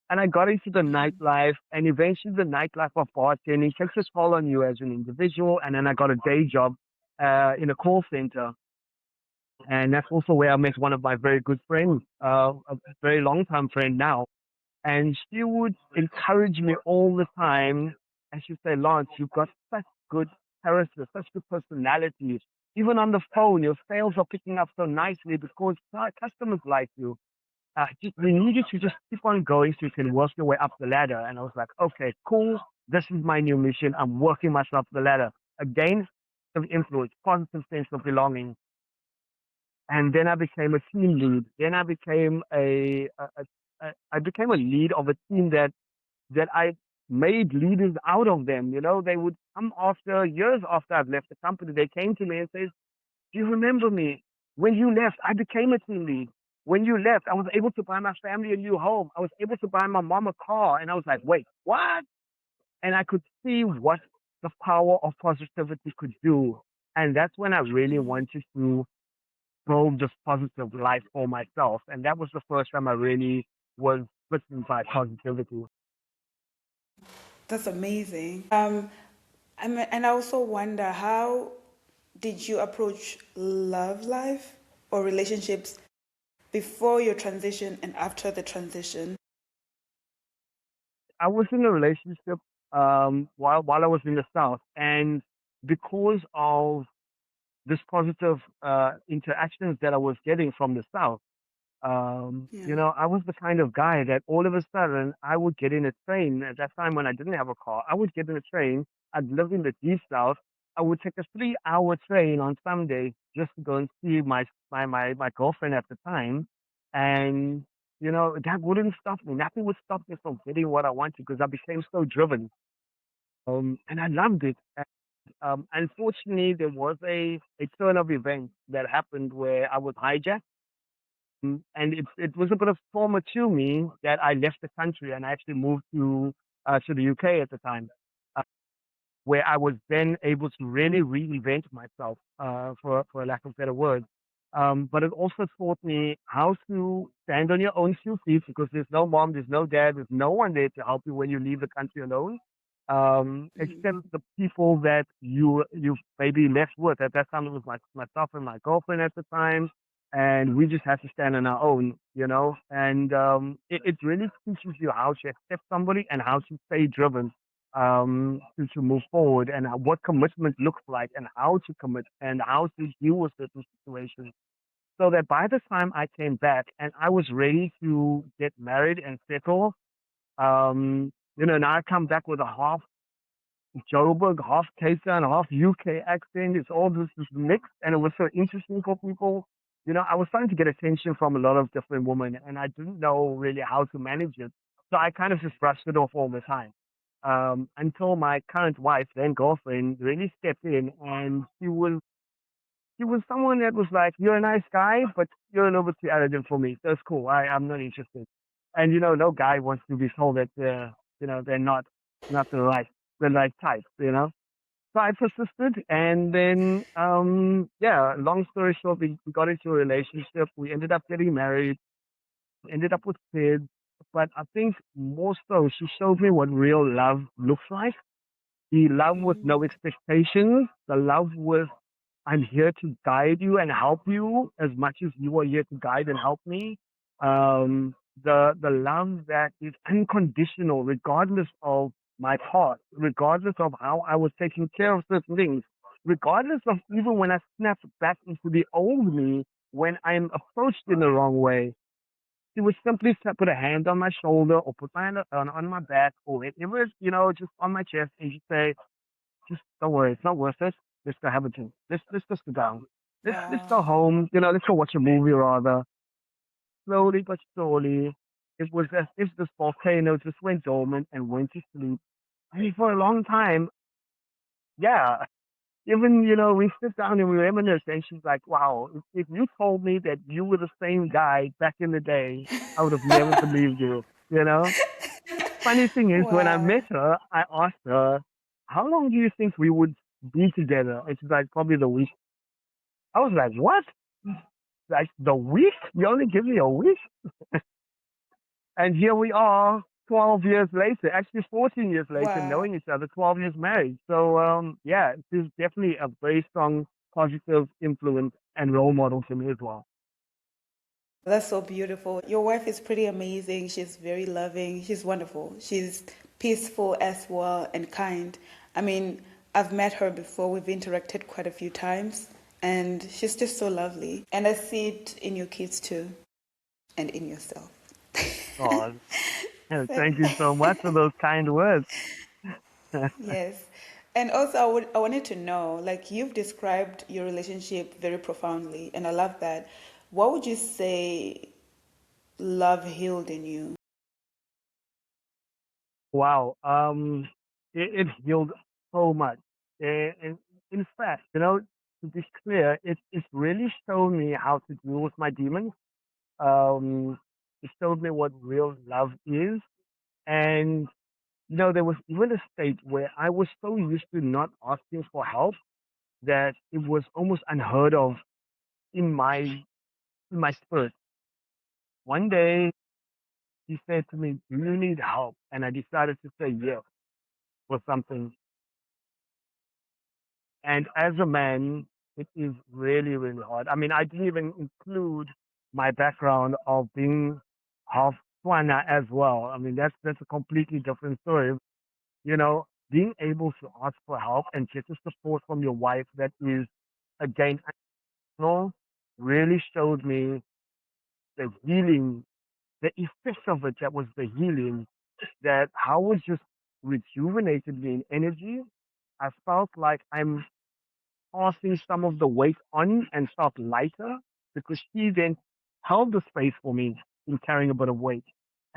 And I got into the nightlife, and eventually the nightlife of bartending takes a toll on you as an individual. And then I got a day job in a call center, and that's also where I met one of my very good friends, a very long time friend now. And she would encourage me all the time. And she'd say, Lance, you've got such good character, such good personality. Even on the phone, your sales are picking up so nicely because customers like you. We need you to just keep on going so you can work your way up the ladder. And I was like, okay, cool. This is my new mission. I'm working myself up the ladder. Again, of influence, positive sense of belonging. And then I became a team lead. Then I became I became a lead of a team that I made leaders out of them. They would come after years after I've left the company. They came to me and says, "Do you remember me? When you left, I became a team lead. When you left, I was able to buy my family a new home. I was able to buy my mom a car." And I was like, "Wait, what?" And I could see what the power of positivity could do. And that's when I really wanted to build this positive life for myself. And that was the first time I really was bitten by positivity. That's amazing. And I also wonder, how did you approach love life or relationships before your transition and after the transition? I was in a relationship while I was in the South, and because of this positive interactions that I was getting from the South, Yeah. I was the kind of guy that all of a sudden I would get in a train. At that time when I didn't have a car, I would get in a train. I'd lived in the deep South. I would take a 3 hour train on some day just to go and see my girlfriend at the time. And, that wouldn't stop me. Nothing would stop me from getting what I wanted because I became so driven. And I loved it. Unfortunately, there was a turn of events that happened where I was hijacked. And it was a bit of trauma to me that I left the country and I actually moved to the UK at the time, uh, where I was then able to really reinvent myself, for a lack of better words. But it also taught me how to stand on your own 2 feet because there's no mom, there's no dad, there's no one there to help you when you leave the country alone. Except the people that you maybe left with. At that time, it was myself and my girlfriend at the time, and we just had to stand on our own, And it really teaches you how to accept somebody and how to stay driven, to move forward, and what commitment looks like, and how to commit, and how to deal with certain situations. So that by the time I came back and I was ready to get married and settle, now I come back with a half Joburg, half Cape Town, half UK accent. It's all this mix, and it was so interesting for people. I was starting to get attention from a lot of different women, and I didn't know really how to manage it. So I kind of just brushed it off all the time. Until my current wife, then girlfriend, really stepped in, and she was someone that was like, "You're a nice guy, but you're a little bit too arrogant for me. So it's cool. I'm not interested." And no guy wants to be told that they're not the right type. So I persisted, and then yeah, long story short, we got into a relationship. We ended up getting married, ended up with kids. But I think more so, she showed me what real love looks like. The love with no Mm, expectations, the love with I'm here to guide you and help you as much as you are here to guide and help me. The love that is unconditional, regardless of my past, regardless of how I was taking care of certain things, regardless of even when I snap back into the old me when I'm approached in the wrong way. She would simply put a hand on my shoulder or put my hand on my back or whatever, just on my chest, and she'd say, just don't worry, it's not worth it. Let's go have a drink. Let's just go down. Let's go wow. home. Let's go watch a movie rather. Slowly but surely, it was as if this volcano just went dormant and went to sleep. I mean, for a long time, yeah. Even we sit down and we reminisce, and she's like, "Wow, if you told me that you were the same guy back in the day, I would have never believed you." You know. Funny thing is, when I met Wow. her, I asked her, "How long do you think we would be together?" And she's like, "Probably the week." I was like, "What? Like the week? You only give me a week?" And here we are, 12 years later, actually 14 years later, Wow. knowing each other, 12 years married. So, yeah, it is definitely a very strong positive influence and role model to me as well. That's so beautiful. Your wife is pretty amazing. She's very loving. She's wonderful. She's peaceful as well and kind. I mean, I've met her before. We've interacted quite a few times, and she's just so lovely. And I see it in your kids too, and in yourself. Oh, thank you so much for those kind words. Yes. And also, I wanted to know, like, you've described your relationship very profoundly, and I love that. What would you say love healed in you? Wow. It healed so much. And in fact, to be clear, it's really shown me how to deal with my demons. It showed me what real love is. And, there was even a state where I was so used to not asking for help that it was almost unheard of in my spirit. One day he said to me, "Do you need help?" And I decided to say yes for something. And as a man, it is really, really hard. I mean, I didn't even include my background of being half Swana as well. I mean, that's a completely different story. Being able to ask for help and get the support from your wife that is, again, unconditional, really showed me the healing, the effect of it that was the healing, that how it just rejuvenated me in energy. I felt like I'm passing some of the weight on and felt lighter because she then held the space for me in carrying a bit of weight.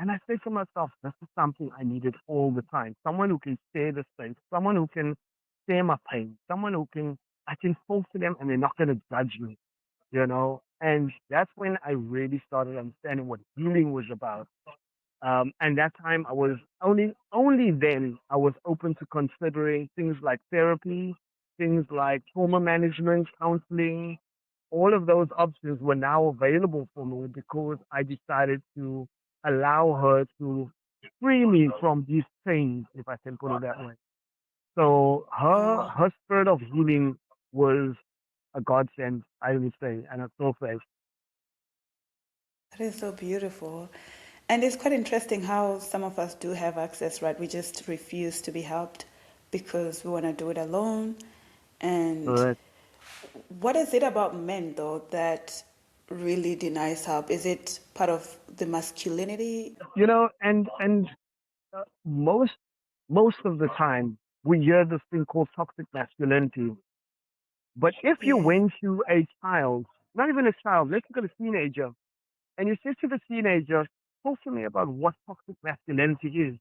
And I said to myself, this is something I needed all the time. Someone who can share the space, someone who can share my pain, someone I can talk to them and they're not going to judge me. And that's when I really started understanding what healing was about. And that time I was only then I was open to considering things like therapy, things like trauma management, counseling. All of those options were now available for me because I decided to allow her to free me from these things, if I can put it that way. So her Wow. her spirit of healing was a godsend, I would say, and I still say. That is so beautiful. And it's quite interesting how some of us do have access, right? We just refuse to be helped because we want to do it alone. And Correct. what is it about men, though, that really denies help? Is it part of the masculinity? And most of the time we hear this thing called toxic masculinity. But if you Yes. went to a child, not even a child, let's look at a teenager, and you say to the teenager, talk to me about what toxic masculinity is,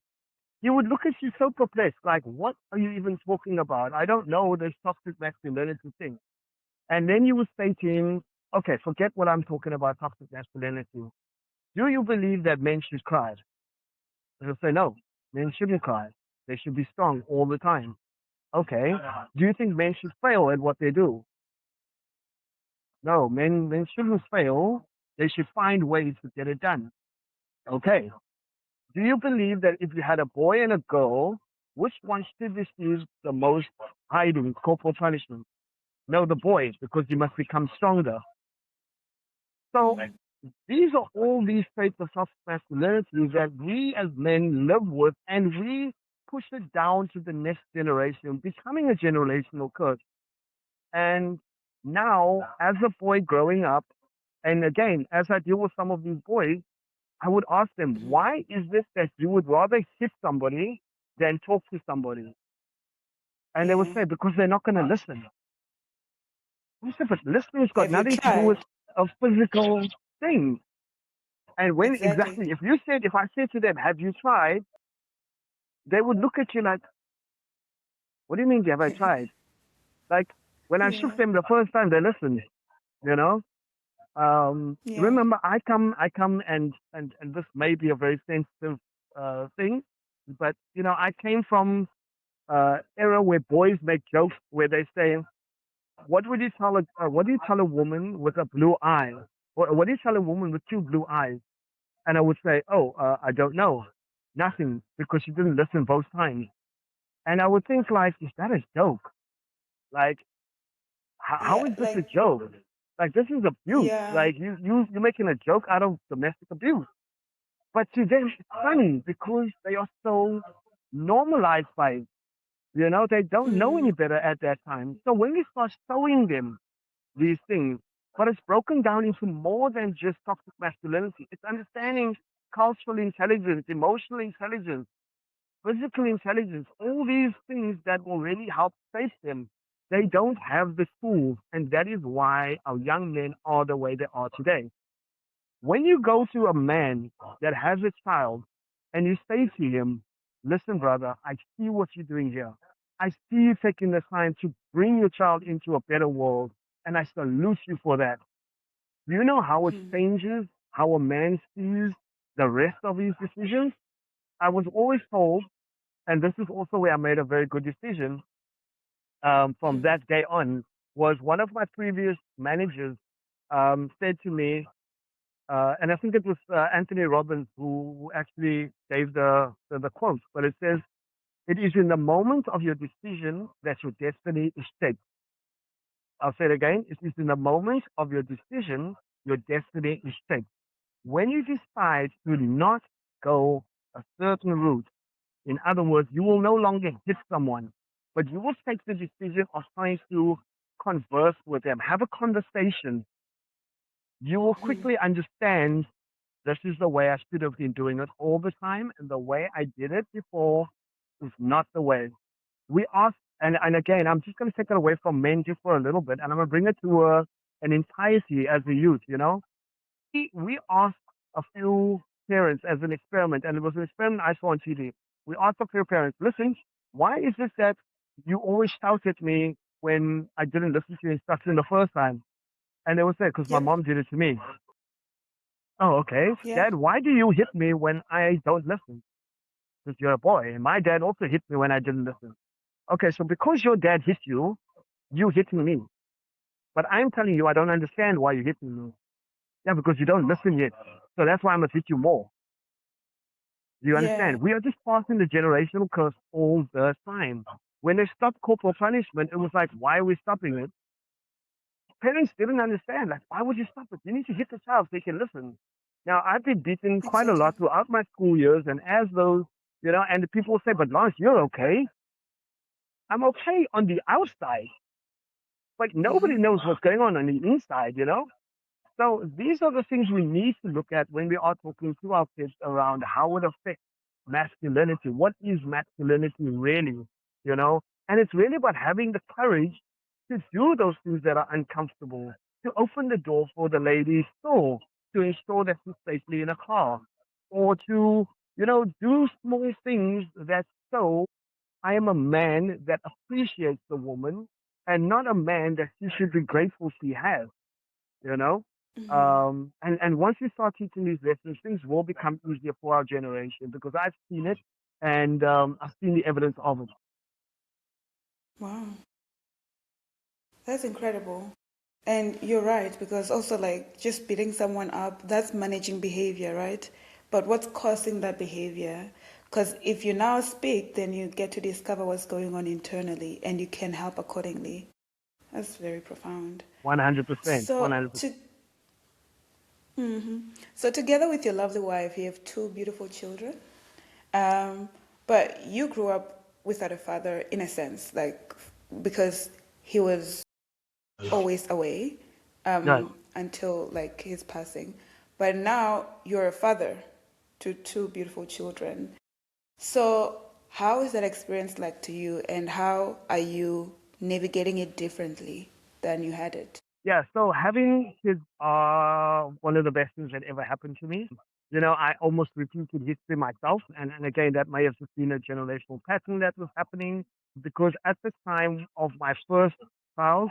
he would look at you so perplexed, like, what are you even talking about? I don't know this toxic masculinity thing. And then you would say to him, okay, forget what I'm talking about, toxic masculinity. Do you believe that men should cry? They'll say, no, men shouldn't cry. They should be strong all the time. Okay. Do you think men should fail at what they do? No, men shouldn't fail. They should find ways to get it done. Okay. Do you believe that if you had a boy and a girl, which one should receive the most hiding, corporal punishment? No, the boy, because he must become stronger. So these are all these traits of soft masculinity that we as men live with, and we push it down to the next generation, becoming a generational curse. And now, as a boy growing up, and again, as I deal with some of these boys, I would ask them, why is this that you would rather hit somebody than talk to somebody? And they would Yeah. say, because they're not going to listen. I said, but listening's got Have you nothing to do with tried? a physical thing. And when Exactly. exactly, if I said to them, have you tried? They would look at you like, what do you mean, have I tried? Like, when I shook Yeah. them the first time, they listened, you know? Yeah. Remember, and this may be a very sensitive thing, but, I came from era where boys make jokes where they say, what do you tell a woman with a blue eye? What do you tell a woman with two blue eyes? And I would say, oh, I don't know. Nothing, because she didn't listen both times. And I would think like, is that a joke? Like, how Yeah. is this a Like, joke? Like, this is abuse. yeah. Like, you're making a joke out of domestic abuse. But to them, it's funny because they are so normalized by it. They don't know any better at that time. So when we start showing them these things, but it's broken down into more than just toxic masculinity. It's understanding cultural intelligence, emotional intelligence, physical intelligence, all these things that will really help shape them. They don't have the tools, and that is why our young men are the way they are today. When you go to a man that has a child and you say to him, listen, brother, I see what you're doing here. I see you taking the time to bring your child into a better world, and I salute you for that. Do you know how it changes how a man sees the rest of his decisions? I was always told, and this is also where I made a very good decision from that day on, was one of my previous managers said to me, and I think it was Anthony Robbins who actually gave the quote, but it says, it is in the moment of your decision that your destiny is shaped. I'll say it again. It is in the moment of your decision, your destiny is shaped. When you decide to not go a certain route, in other words, you will no longer hit someone, but you will take the decision of trying to converse with them, have a conversation. You will quickly understand this is the way I should have been doing it all the time, and the way I did it before is not the way. We ask, and again, I'm just going to take it away from men just for a little bit, and I'm going to bring it to an entirety as a youth. We asked a few parents as an experiment, and it was an experiment I saw on TV. We asked a few parents, listen, why is it that you always shout at me when I didn't listen to your instruction the first time? And they would say, because my Yep. mom did it to me. Oh, okay. Yeah. Dad, why do you hit me when I don't listen? Because you're a boy. And my dad also hit me when I didn't listen. Okay, so because your dad hit you hitting me. But I'm telling you, I don't understand why you're hitting me. Yeah, because you don't listen yet. So that's why I'm going to hit you more. Do you Yeah. understand? We are just passing the generational curse all the time. When they stopped corporal punishment, it was like, why are we stopping it? Parents didn't understand. Like, why would you stop it? You need to hit the child so they can listen. Now, I've been beaten quite a Exactly. lot throughout my school years, and as those, and the people will say, but Lawrence, you're okay. I'm okay on the outside, but nobody knows what's going on the inside. So these are the things we need to look at when we are talking to our kids around how it affects masculinity. What is masculinity really? You know, and it's really about having the courage to do those things that are uncomfortable, to open the door for the ladies store, to ensure that she's safely in a car, or to, do small things that show I am a man that appreciates the woman and not a man that she should be grateful she has, you know? And once we start teaching these lessons, things will become easier for our generation because I've seen it and I've seen the evidence of it. Wow, that's incredible. And you're right, because also, like, just beating someone up, that's managing behavior, right? But what's causing that behavior? Because if you now speak, then you get to discover what's going on internally and you can help accordingly. That's very profound. 100%. So, 100%. so together with your lovely wife, you have two beautiful children. Um, but you grew up without a father in a sense, like, because he was always away Yes. until like his passing. But now you're a father to two beautiful children. So, how is that experience like to you, and how are you navigating it differently than you had it? Yeah, so having kids are one of the best things that ever happened to me. You know, I almost repeated history myself. And again, that may have just been a generational pattern that was happening because at the time of my first child,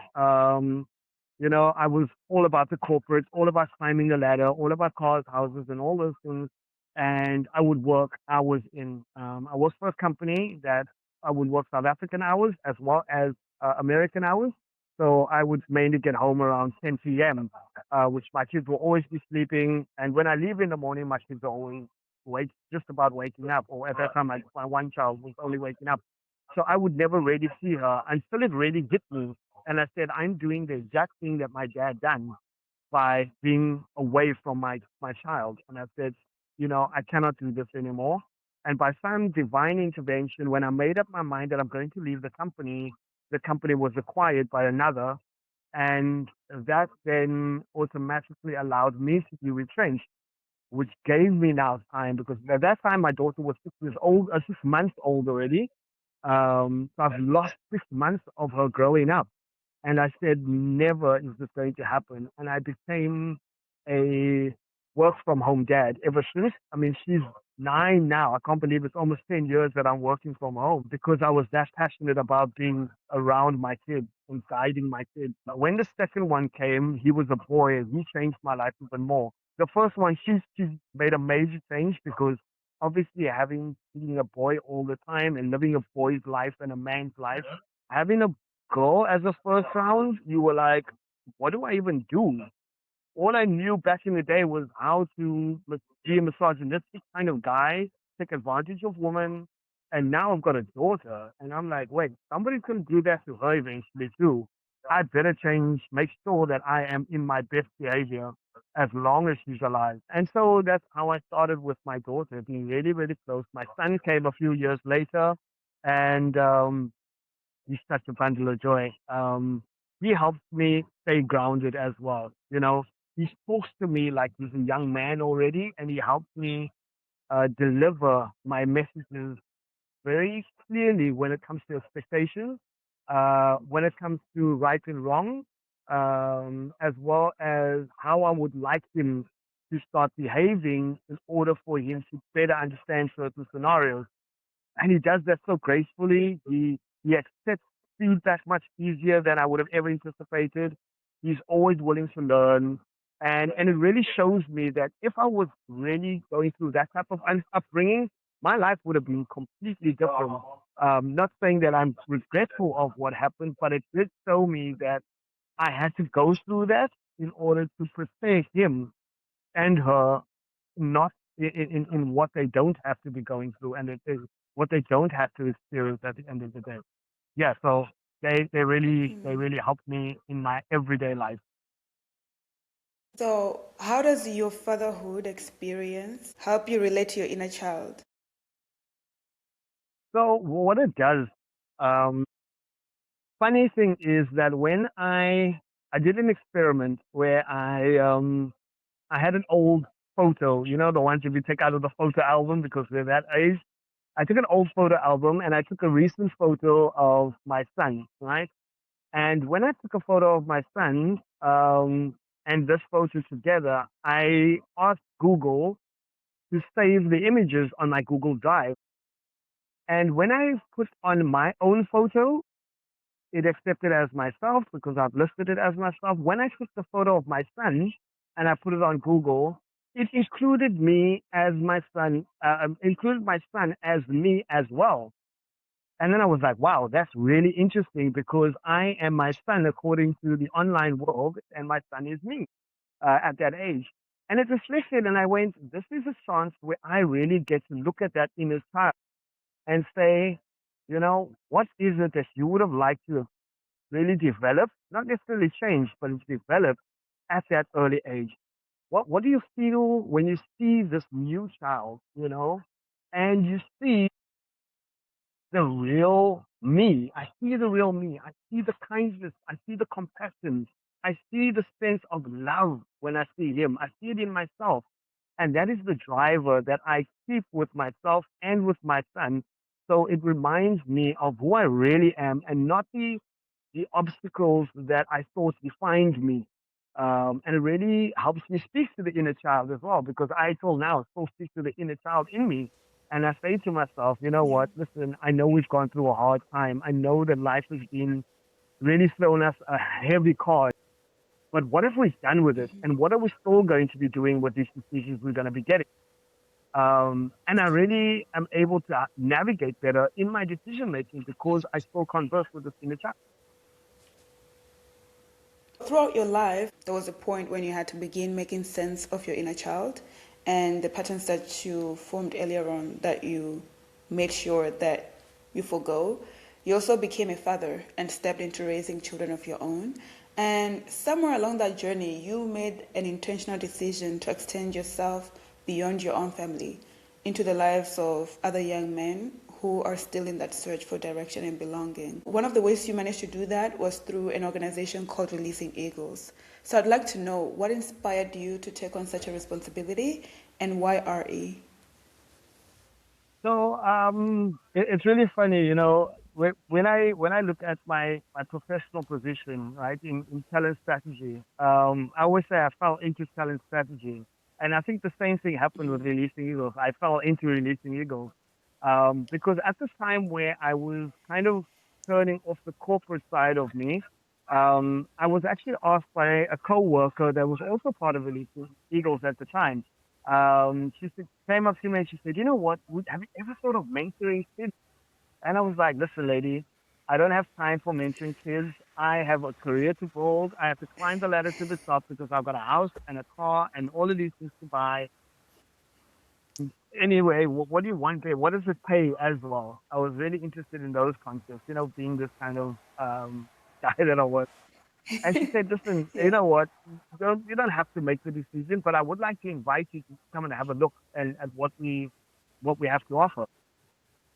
you know, I was all about the corporate, all about climbing the ladder, all about cars, houses, and all those things. And I would work hours in. I worked for a company that I would work South African hours as well as American hours. So I would mainly get home around 10 p.m., which my kids will always be sleeping. And when I leave in the morning, my kids are always just about waking up. Or at that time, my one child was only waking up. So I would never really see her until it really hit me. And I said, I'm doing the exact thing that my dad done by being away from my child. And I said, you know, I cannot do this anymore. And by some divine intervention, when I made up my mind that I'm going to leave the company was acquired by another. And that then automatically allowed me to be retrenched, which gave me now time because at that time my daughter was 6 years old, 6 months old already. So I've lost 6 months of her growing up. And I said, never is this going to happen. And I became a work from home dad ever since. I mean, she's 9 now. I can't believe it's almost 10 years that I'm working from home because I was that passionate about being around my kids and guiding my kids. But when the second one came, he was a boy. He changed my life even more. The first one, she's made a major change because obviously having being a boy all the time and living a boy's life and a man's life, having a girl as a first round, you were like, what do I even do? All I knew back in the day was how to be a misogynistic kind of guy, take advantage of women. And now I've got a daughter, and I'm like, wait, somebody's going to do that to her eventually too. I better change, make sure that I am in my best behavior as long as she's alive. And so that's how I started with my daughter, being really, really close. My son came a few years later, and he's such a bundle of joy. He helps me stay grounded as well. You know, he talks to me like he's a young man already, and he helps me deliver my messages very clearly when it comes to expectations, when it comes to right and wrong, as well as how I would like him to start behaving in order for him to better understand certain scenarios. And he does that so gracefully. He accepts feedback much easier than I would have ever anticipated. He's always willing to learn, and it really shows me that if I was really going through that type of upbringing, my life would have been completely different. Not saying that I'm regretful of what happened, but it did show me that I had to go through that in order to prepare him and her not in what they don't have to be going through and it is what they don't have to experience at the end of the day. Yeah, so they really helped me in my everyday life. So, how does your fatherhood experience help you relate to your inner child? So what it does, funny thing is that when I did an experiment where I had an old photo, you know, the ones if you take out of the photo album because they're that age. I took an old photo album and I took a recent photo of my son, right? And when I took a photo of my son and this photo together, I asked Google to save the images on my Google Drive. And when I put on my own photo, it accepted as myself because I've listed it as myself. When I took the photo of my son, and I put it on Google, it included me as my son, included my son as me as well. And then I was like, wow, that's really interesting because I am my son according to the online world, and my son is me at that age. And it reflected, and I went, this is a chance where I really get to look at that inner child and say, what is it that you would have liked to have really developed, not necessarily change, but it's developed at that early age? What do you feel when you see this new child, and you see the real me? I see the real me. I see the kindness. I see the compassion. I see the sense of love when I see him. I see it in myself. And that is the driver that I keep with myself and with my son. So it reminds me of who I really am and not the obstacles that I thought defined me. And it really helps me speak to the inner child as well, because I till now still speak to the inner child in me. And I say to myself, you know Yeah. what, listen, I know we've gone through a hard time. I know that life has been really thrown us a heavy card. But what have we done with it? And what are we still going to be doing with these decisions we're going to be getting? And I really am able to navigate better in my decision making because I still converse with this inner child. Throughout your life, there was a point when you had to begin making sense of your inner child and the patterns that you formed earlier on that you made sure that you forgo. You also became a father and stepped into raising children of your own. And somewhere along that journey, you made an intentional decision to extend yourself beyond your own family into the lives of other young men who are still in that search for direction and belonging. One of the ways you managed to do that was through an organization called Releasing Eagles. So I'd like to know what inspired you to take on such a responsibility and why RE? So it's really funny, when I look at my professional position, right, in talent strategy, I always say I fell into talent strategy, and I think the same thing happened with Releasing Eagles. I fell into Releasing Eagles because at the time where I was kind of turning off the corporate side of me, I was actually asked by a coworker that was also part of Releasing Eagles at the time. She said, came up to me and she said, you know what? Have you ever thought of mentoring kids? And I was like, listen, lady, I don't have time for mentoring kids. I have a career to build. I have to climb the ladder to the top because I've got a house and a car and all of these things to buy. Anyway, what do you want there? What does it pay as well? I was really interested in those concepts, being this kind of guy that I was. And she said, listen, you Yeah. know what? You don't have to make the decision, but I would like to invite you to come and have a look at what we have to offer.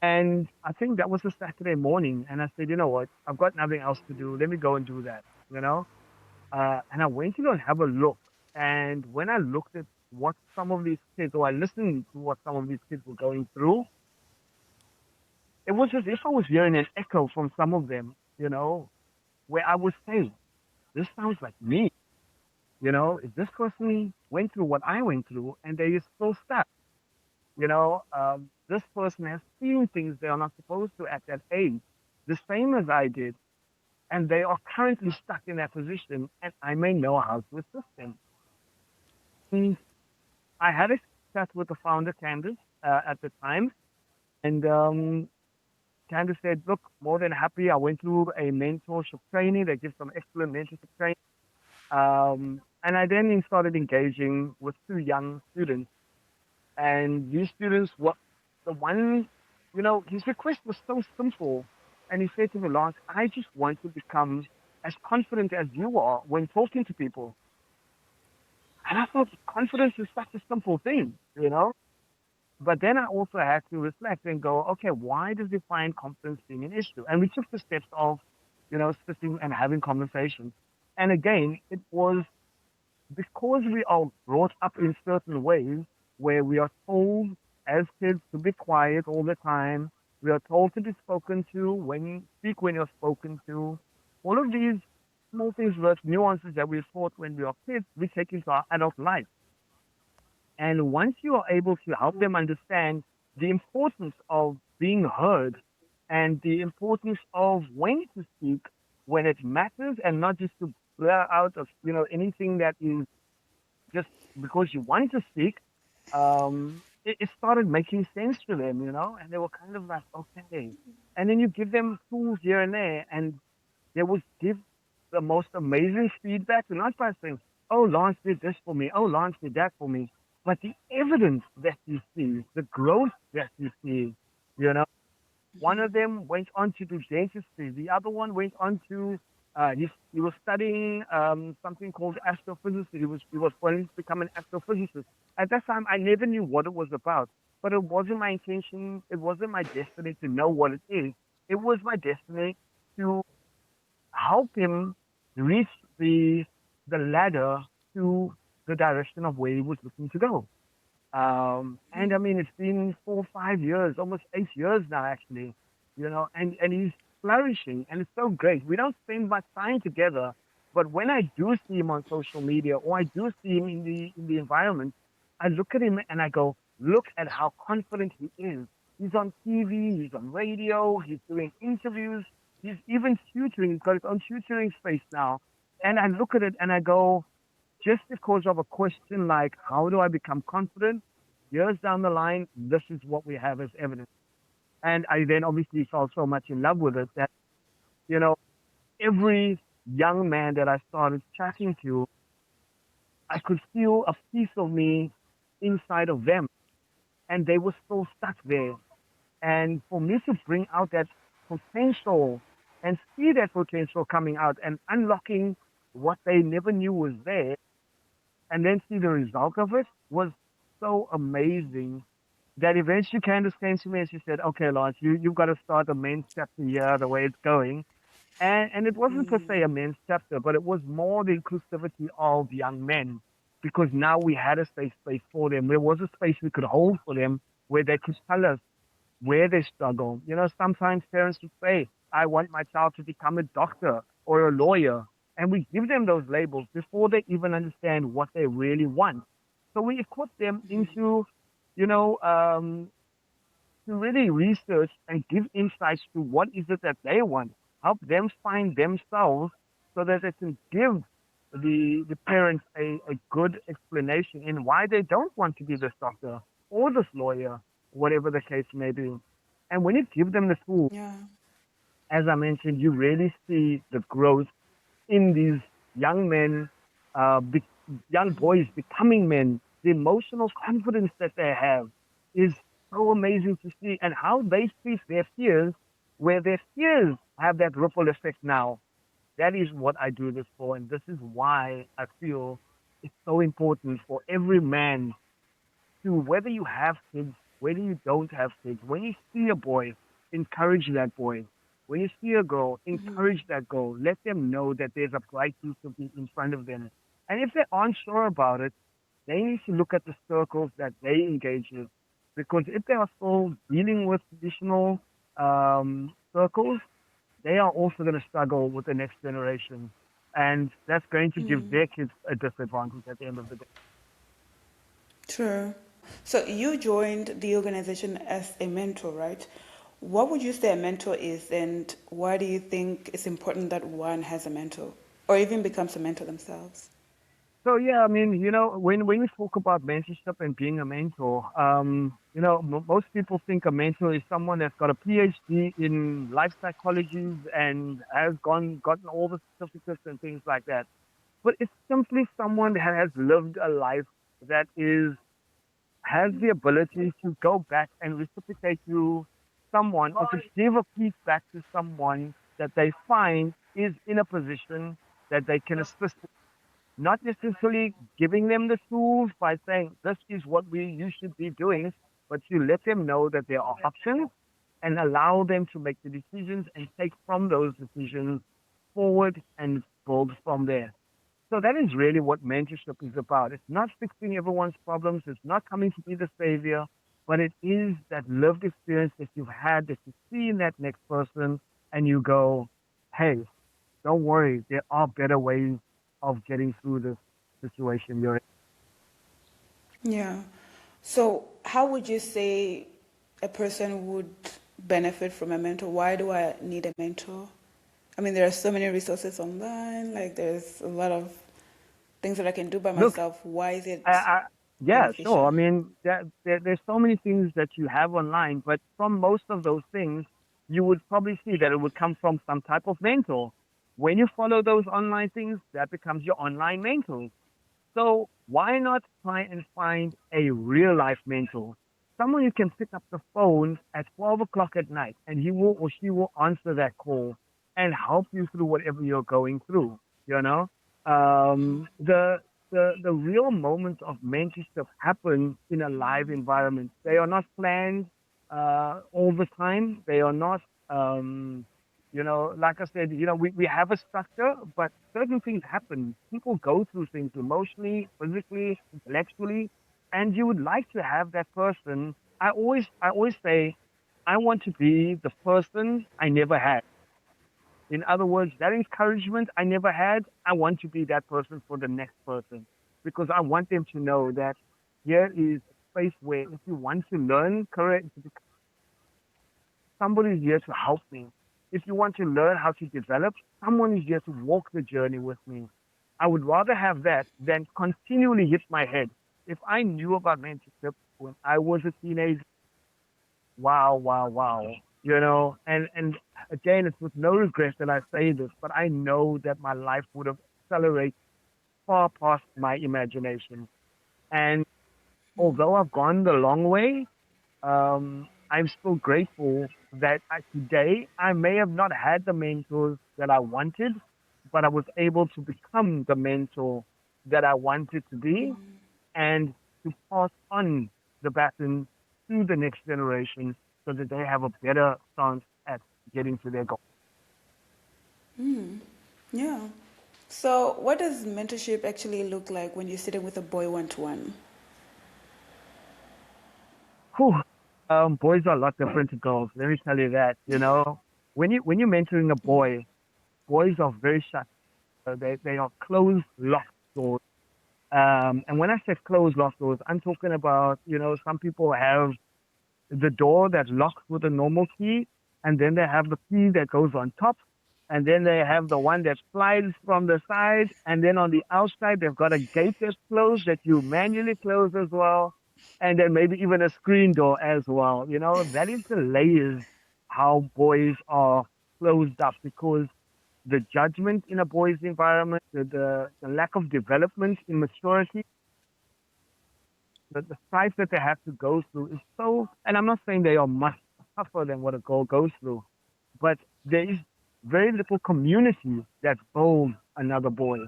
And I think that was a Saturday morning. And I said, you know what? I've got nothing else to do. Let me go and do that, you know? And I went to go and have a look. And when I looked at what some of these kids, or I listened to what some of these kids were going through, it was as if I was hearing an echo from some of them, where I was saying, this sounds like me. If this person went through what I went through and they are still stuck, this person has seen things they are not supposed to at that age, the same as I did, and they are currently stuck in that position, and I may know how to assist them. And I had a chat with the founder, Candace, at the time, and Candace said, look, more than happy. I went through a mentorship training. They give some excellent mentorship training. And I then started engaging with two young students. And these students were the one, his request was so simple. And he said to me, Lance, I just want to become as confident as you are when talking to people. And I thought confidence is such a simple thing. But then I also had to reflect and go, okay, why does he find confidence being an issue? And we took the steps of, sitting and having conversations. And again, it was because we are brought up in certain ways where we are told as kids to be quiet all the time, we are told to be spoken to when you're spoken to. All of these small things, but nuances that we thought when we are kids, we take into our adult life. And once you are able to help them understand the importance of being heard and the importance of when to speak when it matters and not just to blur out of anything that is just because you want to speak, it started making sense to them, and they were kind of like, okay. And then you give them tools here and there, and they would give the most amazing feedback, not by saying, oh, Lance did this for me, oh, Lance did that for me, but the evidence that you see, the growth that you see, you know. One of them went on to do dentistry. The other one went on to he was studying something called astrophysics. He was planning to become an astrophysicist. At that time, I never knew what it was about, but it wasn't my intention. It wasn't my destiny to know what it is. It was my destiny to help him reach the the ladder to the direction of where he was looking to go. And I mean, it's been 4 or 5 years, almost 8 years now, actually, and he's flourishing, and it's so great. We don't spend much time together, but when I do see him on social media or I do see him in the environment, I look at him and I go, look at how confident he is. He's on TV, he's on radio, he's doing interviews, he's even tutoring. He's got his own tutoring space now. And I look at it and I go, just because of a question like, how do I become confident? Years down the line, this is what we have as evidence. And I then obviously fell so much in love with it that, you know, every young man that I started chatting to, I could feel a piece of me inside of them, and they were still stuck there. And for me to bring out that potential and see that potential coming out and unlocking what they never knew was there, and then see the result of it was so amazing that eventually Candace came to me and she said, okay, Lance, you've got to start a men's chapter here, the way it's going. And it wasn't per se a men's chapter, but it was more the inclusivity of young men because now we had a safe space for them. There was a space we could hold for them where they could tell us where they struggle. Sometimes parents would say, I want my child to become a doctor or a lawyer. And we give them those labels before they even understand what they really want. So we equip them into, you know, um, to really research and give insights to what is it that they want, help them find themselves so that they can give the parents a good explanation in why they don't want to be this doctor or this lawyer, whatever the case may be. And when you give them the tools, Yeah. as I mentioned, you really see the growth in these young men, young boys becoming men. The emotional confidence that they have is so amazing to see, and how they treat their fears, where their fears have that ripple effect now. That is what I do this for, and this is why I feel it's so important for every man to, whether you have kids, whether you don't have kids, when you see a boy, encourage that boy. When you see a girl, encourage that girl. Let them know that there's a bright future in front of them. And if they aren't sure about it, they need to look at the circles that they engage in. Because if they are still dealing with traditional circles, they are also going to struggle with the next generation. And that's going to give their kids a disadvantage at the end of the day. True. So you joined the organization as a mentor, right? What would you say a mentor is, and why do you think it's important that one has a mentor or even becomes a mentor themselves? So yeah, I mean, when we talk about mentorship and being a mentor, most people think a mentor is someone that's got a PhD in life psychology and has gotten all the certificates and things like that. But it's simply someone that has lived a life that has the ability to go back and reciprocate to someone or to give a piece back to someone that they find is in a position that they can assist, not necessarily giving them the tools by saying this is what you should be doing, but to let them know that there are options and allow them to make the decisions and take from those decisions forward and build from there. So that is really what mentorship is about. It's not fixing everyone's problems. It's not coming to be the savior, but it is that lived experience that you've had that you see in that next person and you go, hey, don't worry. There are better ways of getting through this situation you're in. Yeah. So, how would you say a person would benefit from a mentor? Why do I need a mentor? I mean, there are so many resources online, like, there's a lot of Things that I can do by Look, myself. Why is I, it I, yeah, sure. beneficial? I mean, there's so many things that you have online, but from most of those things, you would probably see that it would come from some type of mentor. When you follow those online things, that becomes your online mentor. So why not try and find a real life mentor? Someone you can pick up the phone at 12 o'clock at night and he will or she will answer that call and help you through whatever you're going through, you know? The real moments of mentorship happen in a live environment. They are not planned all the time. They are not like I said, we have a structure, but certain things happen. People go through things emotionally, physically, intellectually, and you would like to have that person. I always say, I want to be the person I never had. In other words, that encouragement I never had, I want to be that person for the next person because I want them to know that here is a space where if you want to learn, correct, somebody is here to help me. If you want to learn how to develop, someone is here to walk the journey with me. I would rather have that than continually hit my head. If I knew about mentorship when I was a teenager, wow, wow, wow. And again, it's with no regret that I say this, but I know that my life would have accelerated far past my imagination. And although I've gone the long way, I'm still grateful that today I may have not had the mentors that I wanted, but I was able to become the mentor that I wanted to be and to pass on the baton to the next generation so that they have a better chance at getting to their goal. Yeah. So, what does mentorship actually look like when you're sitting with a boy one to one? Whew. Boys are a lot different to girls. Let me tell you that. When you're mentoring a boy, boys are very shut. They are closed, locked doors. And when I say closed locked doors, I'm talking about, some people have the door that locks with a normal key, and then they have the key that goes on top, and then they have the one that slides from the side, and then on the outside they've got a gate that's closed that you manually close as well, and then maybe even a screen door as well. That is the layers how boys are closed up because the judgment in a boy's environment, the lack of development in maturity, the strife that they have to go through is so, and I'm not saying they are much tougher than what a girl goes through, but there is very little community that builds another boy,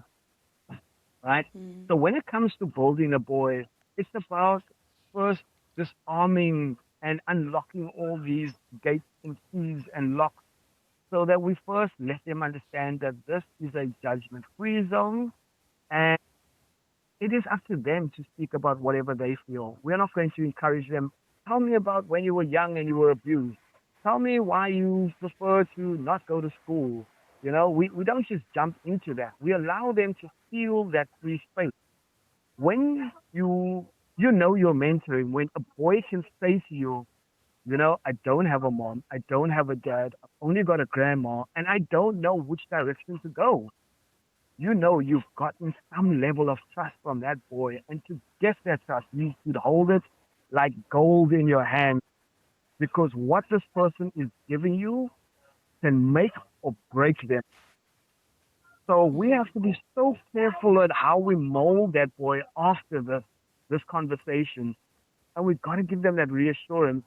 right? So when it comes to building a boy, it's about first disarming and unlocking all these gates and keys and locks so that we first let them understand that this is a judgment free zone and it is up to them to speak about whatever they feel. We're not going to encourage them. Tell me about when you were young and you were abused. Tell me why you prefer to not go to school. We don't just jump into that. We allow them to feel that free space. When you're mentoring, when a boy can say to you, I don't have a mom, I don't have a dad, I've only got a grandma, and I don't know which direction to go. You've gotten some level of trust from that boy. And to get that trust, you should hold it like gold in your hand because what this person is giving you can make or break them. So we have to be so careful at how we mold that boy after this conversation. And we've got to give them that reassurance.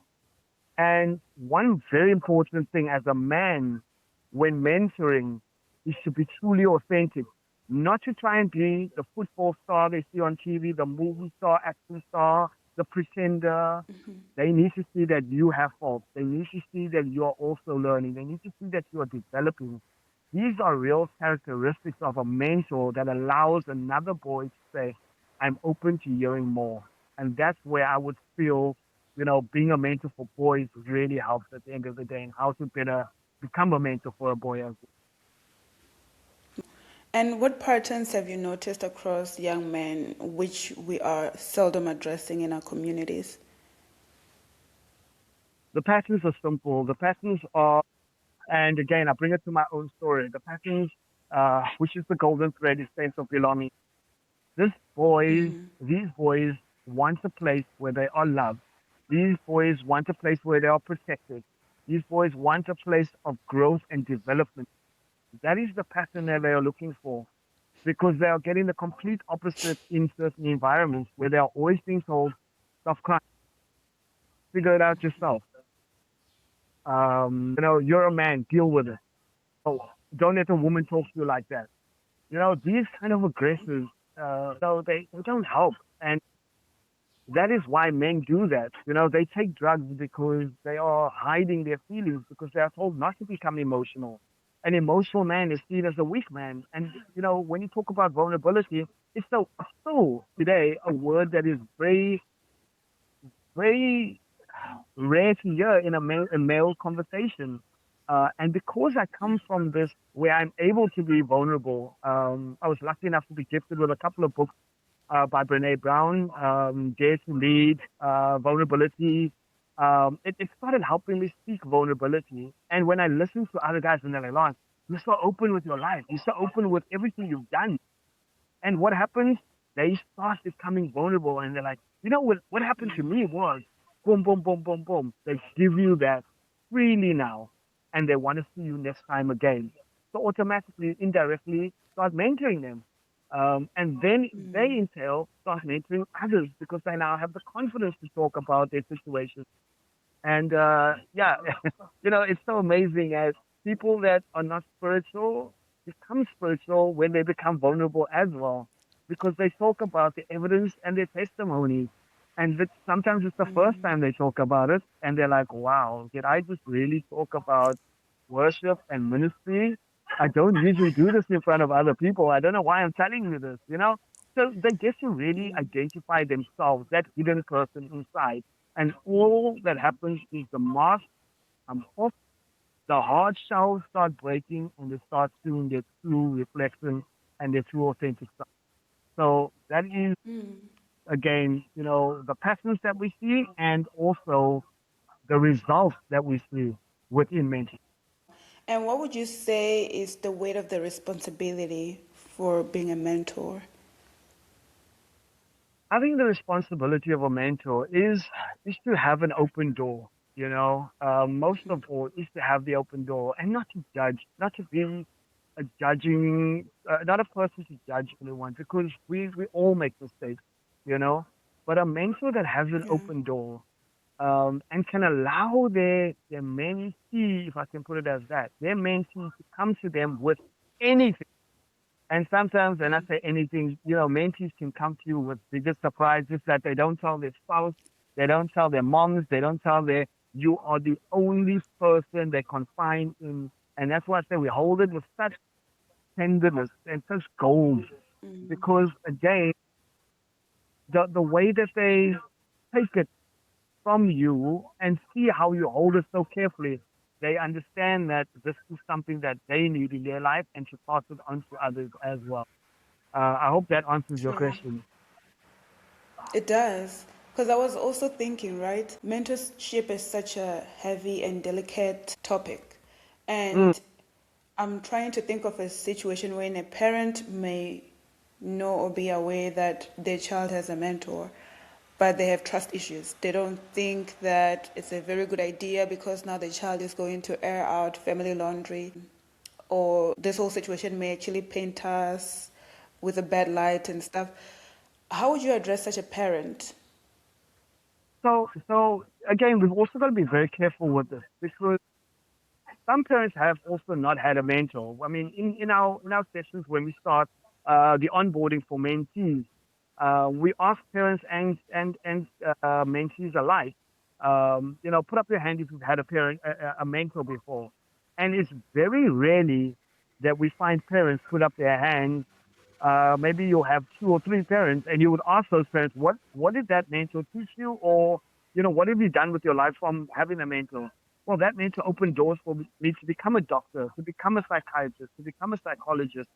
And one very important thing as a man when mentoring is to be truly authentic, not to try and be the football star they see on TV, the movie star, action star, the pretender. They need to see that you have faults. They need to see that you are also learning. They need to see that you are developing. These are real characteristics of a mentor that allows another boy to say, I'm open to hearing more. And that's where I would feel, being a mentor for boys really helps at the end of the day and how to better become a mentor for a boy as well. And what patterns have you noticed across young men which we are seldom addressing in our communities? The patterns are simple. The patterns are, and again, I bring it to my own story. The patterns, which is the golden thread, is sense of belonging. This boys, these boys want a place where they are loved. These boys want a place where they are protected. These boys want a place of growth and development. That is the pattern that they are looking for because they are getting the complete opposite in certain environments where they are always being told, stop crying, figure it out yourself. You're a man, deal with it. Oh, don't let a woman talk to you like that. These kind of aggressors, they don't help. And that is why men do that. They take drugs because they are hiding their feelings because they are told not to become emotional. An emotional man is seen as a weak man. And, when you talk about vulnerability, it's so today a word that is very, very rare to hear in a male conversation. And because I come from this where I'm able to be vulnerable, I was lucky enough to be gifted with a couple of books by Brene Brown, Dare to Lead, Vulnerability. It started helping me speak vulnerability. And when I listen to other guys and they're like, Lance, you're so open with your life. You're so open with everything you've done. And what happens? They start becoming vulnerable and they're like, what happened to me was boom, boom, boom, boom, boom. They give you that freely now and they want to see you next time again. So automatically, indirectly, start mentoring them. And then they entail start mentoring others because they now have the confidence to talk about their situation. And yeah, it's so amazing as people that are not spiritual become spiritual when they become vulnerable as well, because they talk about the evidence and their testimonies. And that sometimes it's the first time they talk about it, and they're like, wow, did I just really talk about worship and ministry? I don't usually do this in front of other people. I don't know why I'm telling you this. So they get to really identify themselves, that hidden person inside. And all that happens is the mask come off, the hard shells start breaking, and they start seeing their true reflection and their true authentic self. So that is, again, the patterns that we see and also the results that we see within mentorship. And what would you say is the weight of the responsibility for being a mentor? I think the responsibility of a mentor is to have an open door. Most of all is to have the open door and not to judge, not to be a judging, not a person to judge anyone because we all make mistakes, you know. But a mentor that has an Yeah. open door and can allow their mentee, if I can put it as that, their mentee to come to them with anything. And sometimes, when I say anything, mentees can come to you with biggest surprises that they don't tell their spouse, they don't tell their moms, they don't tell you are the only person they confide in. And that's why I say we hold it with such tenderness and such gold. Because again, the way that they take it from you and see how you hold it so carefully, they understand that this is something that they need in their life and should pass it on to others as well. I hope that answers your True. question. It does. Because I was also thinking, right? Mentorship is such a heavy and delicate topic. Mm, And I'm trying to think of a situation when a parent may know or be aware that their child has a mentor, but they have trust issues. They don't think that it's a very good idea because now the child is going to air out family laundry, or this whole situation may actually paint us with a bad light and stuff. How would you address such a parent? so again, we've also got to be very careful with this because some parents have also not had a mentor. I mean, in our sessions when we start the onboarding for mentees, we ask parents and mentees alike, put up your hand if you've had a mentor before, and it's very rarely that we find parents put up their hands. Maybe you'll have two or three parents, and you would ask those parents, what did that mentor teach you, or what have you done with your life from having a mentor? Well, that mentor opened doors for me to become a doctor, to become a psychiatrist, to become a psychologist,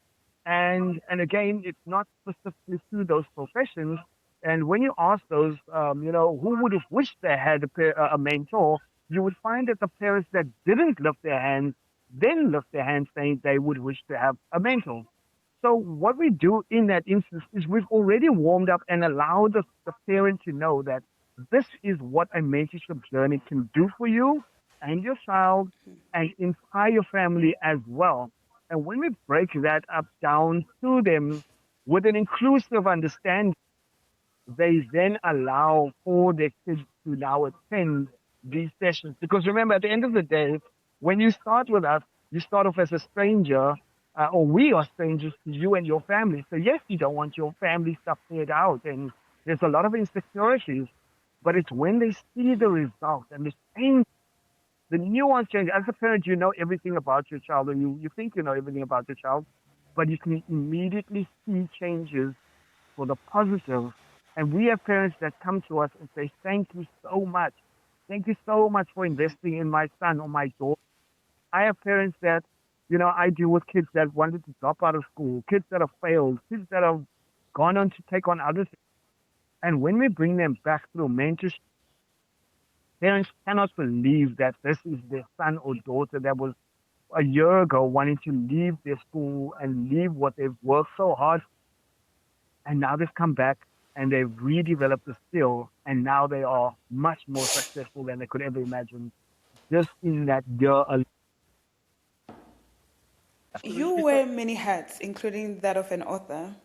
and again, it's not specifically through those professions. And when you ask those, who would have wished they had a mentor, you would find that the parents that didn't lift their hands then lift their hands saying they would wish to have a mentor. So what we do in that instance is we've already warmed up and allowed the parent to know that this is what a mentorship journey can do for you and your child and entire family as well. And when we break that up down to them with an inclusive understanding, they then allow for their kids to now attend these sessions. Because remember, at the end of the day, when you start with us, you start off as a stranger, or we are strangers to you and your family. So yes, you don't want your family stuff cleared out, and there's a lot of insecurities. But it's when they see the result and the change, the nuance change. As a parent, you know everything about your child, or you think you know everything about your child, but you can immediately see changes for the positive. And we have parents that come to us and say, thank you so much. Thank you so much for investing in my son or my daughter. I have parents that, I deal with kids that wanted to drop out of school, kids that have failed, kids that have gone on to take on others. And when we bring them back through mentorship, parents cannot believe that this is their son or daughter that was a year ago wanting to leave their school and leave what they've worked so hard, and now they've come back and they've redeveloped the skill, and now they are much more successful than they could ever imagine just in that year alone. You wear many hats, including that of an author.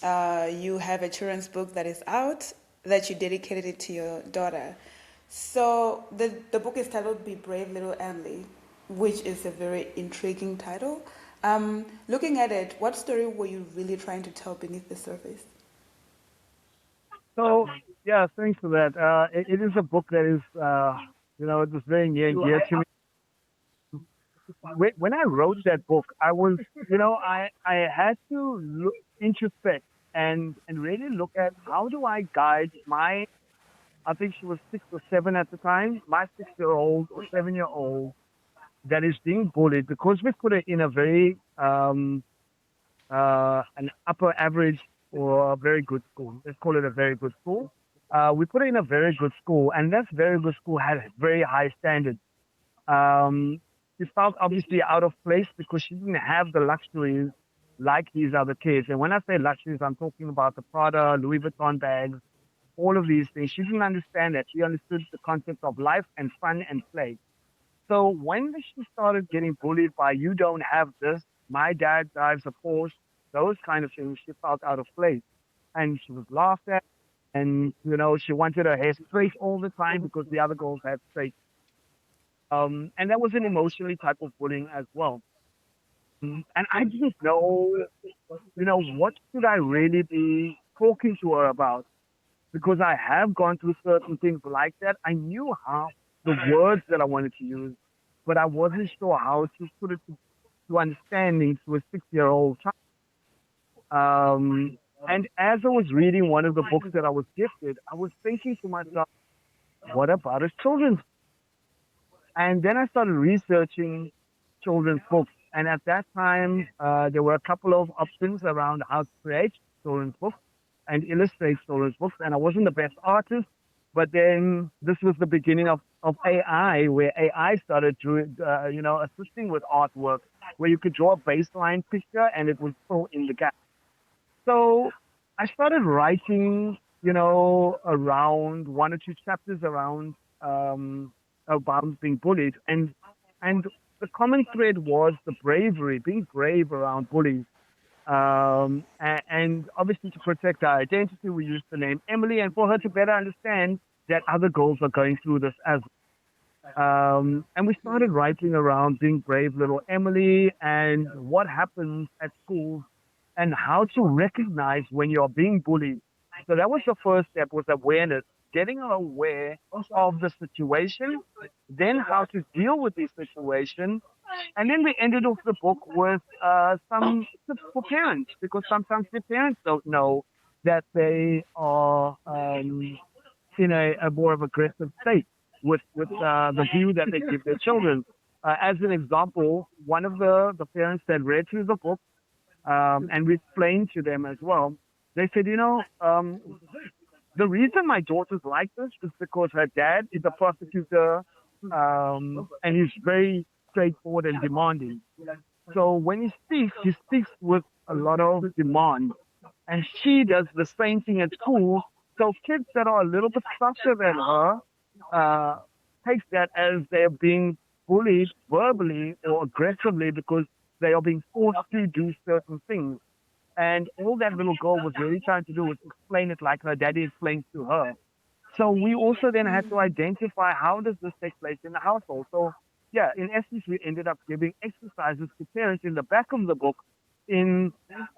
You have a children's book that is out that you dedicated it to your daughter. So the book is titled Be Brave Little Emily, which is a very intriguing title. Looking at it, what story were you really trying to tell beneath the surface? So yeah, thanks for that. It is a book that is, it was very near and dear to me. When I wrote that book, I was, I had to look, introspect and really look at how do I guide my, I think she was 6 or 7 at the time, my 6-year-old or 7-year-old that is being bullied because we put her in a very an upper average or a very good school. Let's call it a very good school. We put her in a very good school, and that very good school had very high standards. Um, she felt obviously out of place because she didn't have the luxuries like these other kids. And when I say luxuries, I'm talking about the Prada, Louis Vuitton bags, all of these things. She didn't understand that. She understood the concept of life and fun and play. So when she started getting bullied by you don't have this, my dad drives a Porsche, those kind of things, she felt out of place. And she was laughed at, and she wanted her hair straight all the time because the other girls had straight. And that was an emotionally type of bullying as well. And I didn't know, what should I really be talking to her about? Because I have gone through certain things like that. I knew how the words that I wanted to use, but I wasn't sure how to put it to understanding to a 6-year-old child. And as I was reading one of the books that I was gifted, I was thinking to myself, what about a children's? And then I started researching children's books. And at that time, there were a couple of options around how to create children's books and illustrate children's books. And I wasn't the best artist, but then this was the beginning of AI, where AI started doing, assisting with artwork, where you could draw a baseline picture and it would fill in the gap. So I started writing, around 1 or 2 chapters around about being bullied, and the common thread was the bravery, being brave around bullies. And obviously to protect our identity, we used the name Emily, and for her to better understand that other girls are going through this as and we started writing around being brave little Emily and what happens at school and how to recognize when you're being bullied. So that was the first step, was awareness, getting aware of the situation, then how to deal with the situation. And then we ended off the book with some tips for parents, because sometimes the parents don't know that they are in a more of aggressive state with the view that they give their children. As an example, one of the parents that read through the book, and we explained to them as well, they said, the reason my daughter's like this is because her dad is a prosecutor, and he's very straightforward and demanding. So when he speaks with a lot of demand. And she does the same thing at school. So kids that are a little bit softer than her uh, take that as they're being bullied verbally or aggressively because they are being forced to do certain things. And all that little girl was really trying to do was explain it like her daddy explains to her. So we also then had to identify how does this take place in the household. So yeah, in essence, we ended up giving exercises to parents in the back of the book in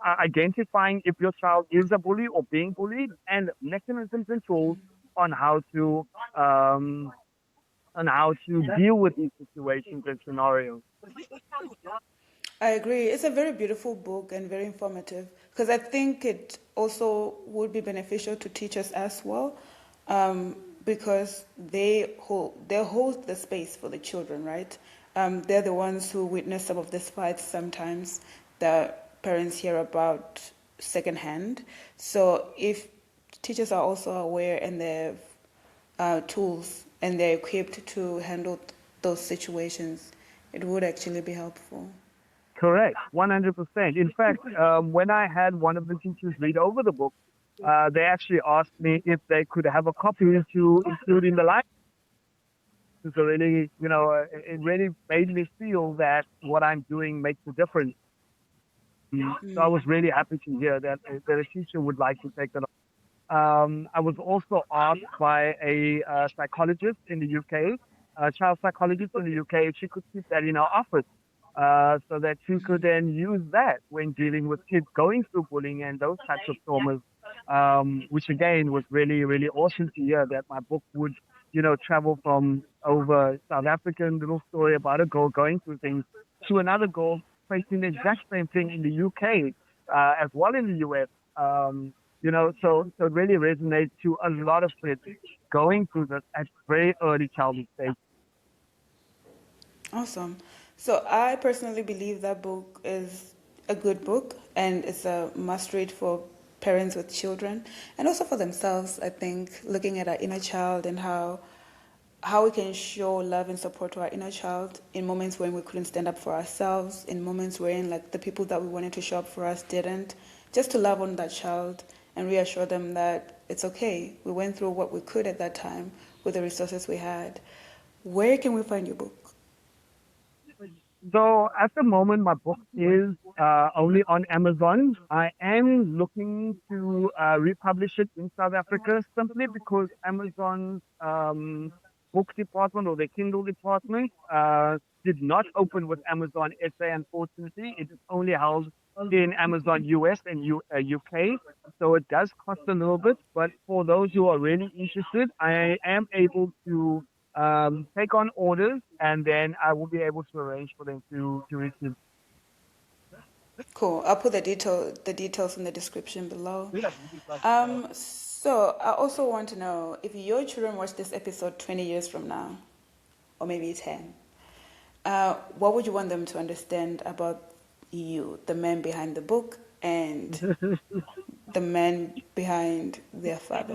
identifying if your child is a bully or being bullied, and mechanisms and tools on um, how to deal with these situations and scenarios. I agree. It's a very beautiful book and very informative because I think it also would be beneficial to teachers as well, um, because they hold the space for the children, right? They're the ones who witness some of these fights sometimes that parents hear about secondhand. So if teachers are also aware and they have tools and they're equipped to handle those situations, it would actually be helpful. Correct, 100%. In fact, when I had one of the teachers read over the book, they actually asked me if they could have a copy to include in the library. So really, it really made me feel that what I'm doing makes a difference. So I was really happy to hear that a teacher would like to take that. I was also asked by a psychologist in the UK, a child psychologist in the UK, if she could keep that in our office so that she could then use that when dealing with kids going through bullying and those types of traumas, which again was really, really awesome to hear that my book would, travel from over South African little story about a girl going through things to another girl facing the exact same thing in the UK as well in the US. So it really resonates to a lot of kids going through this at very early childhood stage. Awesome. So I personally believe that book is a good book and it's a must read for parents with children and also for themselves. I think looking at our inner child and how we can show love and support to our inner child in moments when we couldn't stand up for ourselves, in moments when like the people that we wanted to show up for us didn't, just to love on that child and reassure them that it's okay. We went through what we could at that time with the resources we had. Where can we find your book? So at the moment, my book is only on Amazon. I am looking to republish it in South Africa simply because Amazon's book department or the Kindle department did not open with Amazon SA, unfortunately. It is only held in Amazon US and UK. So it does cost a little bit. But for those who are really interested, I am able to take on orders, and then I will be able to arrange for them to receive. Cool. I'll put the details in the description below. So I also want to know if your children watch this episode 20 years from now, or maybe 10, what would you want them to understand about you, the man behind the book, and the man behind their father?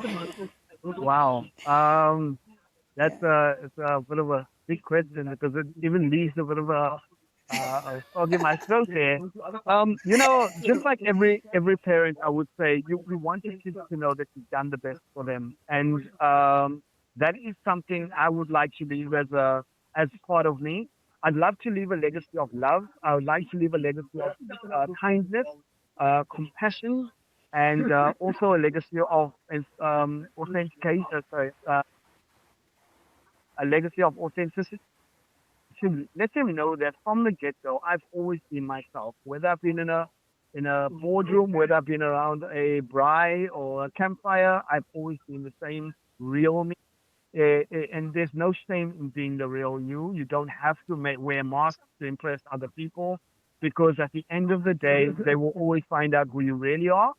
Wow. Yeah. It's a bit of a big question because it even leaves a bit of a frog in my throat here. Just like every parent, I would say you want your kids to know that you've done the best for them, and that is something I would like to leave as part of me. I'd love to leave a legacy of love. I would like to leave a legacy of kindness, compassion, and also a legacy of authentication. Sorry, a legacy of authenticity to let them know that from the get go, I've always been myself. Whether I've been in a boardroom, whether I've been around a braai or a campfire, I've always been the same real me. And there's no shame in being the real you. You don't have to wear masks to impress other people because at the end of the day, they will always find out who you really are.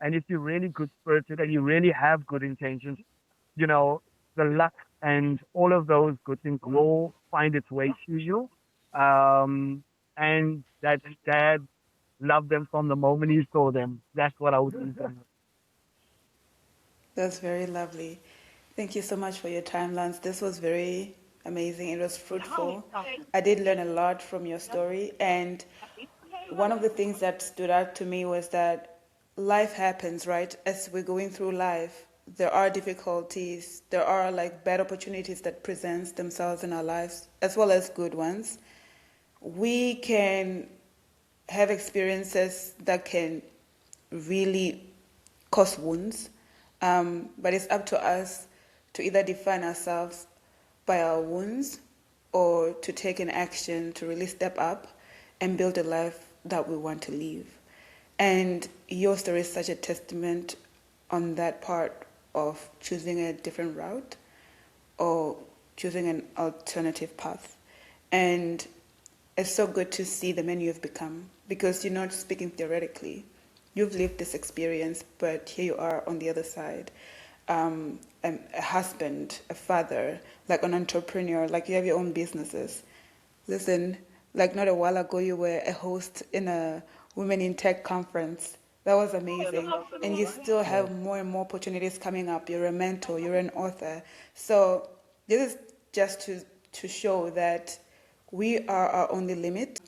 And if you're really good spirited and you really have good intentions, you know, the luck and all of those good things will find its way to you. Um, and that dad loved them from the moment he saw them. That's what I would leave them. That's very lovely. Thank you so much for your time, Lance. This was very amazing. It was fruitful. I did learn a lot from your story. And one of the things that stood out to me was that life happens, right? As we're going through life, there are difficulties, there are like bad opportunities that present themselves in our lives, as well as good ones. We can have experiences that can really cause wounds, but it's up to us to either define ourselves by our wounds or to take an action to really step up and build a life that we want to live. And your story is such a testament on that part of choosing a different route or choosing an alternative path. And it's so good to see the man you've become because you're not speaking theoretically. You've lived this experience, but here you are on the other side. A husband, a father, like an entrepreneur, like you have your own businesses. Listen, like not a while ago, you were a host in a Women in Tech conference. That was amazing. And you still Yeah. have more and more opportunities coming up. You're a mentor, you're an author. So this is just to show that we are our only limit.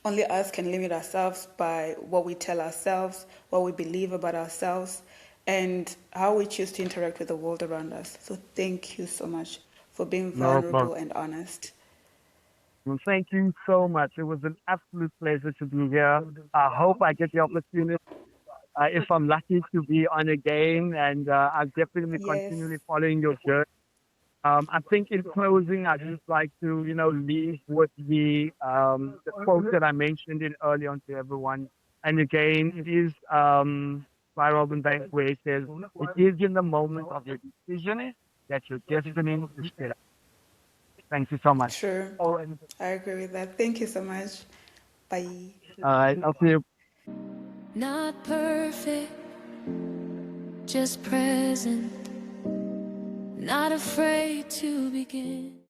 Only us can limit ourselves by what we tell ourselves, what we believe about ourselves, and how we choose to interact with the world around us. So thank you so much for being No vulnerable problem. and honest. Well, thank you so much. It was an absolute pleasure to be here. I hope I get the opportunity, if I'm lucky, to be on again, and I'll definitely Yes, continually following your journey. I think in closing, I'd just like to, leave with the quote that I mentioned in early on to everyone. And again, it is by Robin Banks where it says, "It is in the moment of your decision that your destiny is set up." Thank you so much. true. I agree with that. Thank you so much. Bye. All right, I'll see you. Not perfect, just present, not afraid to begin.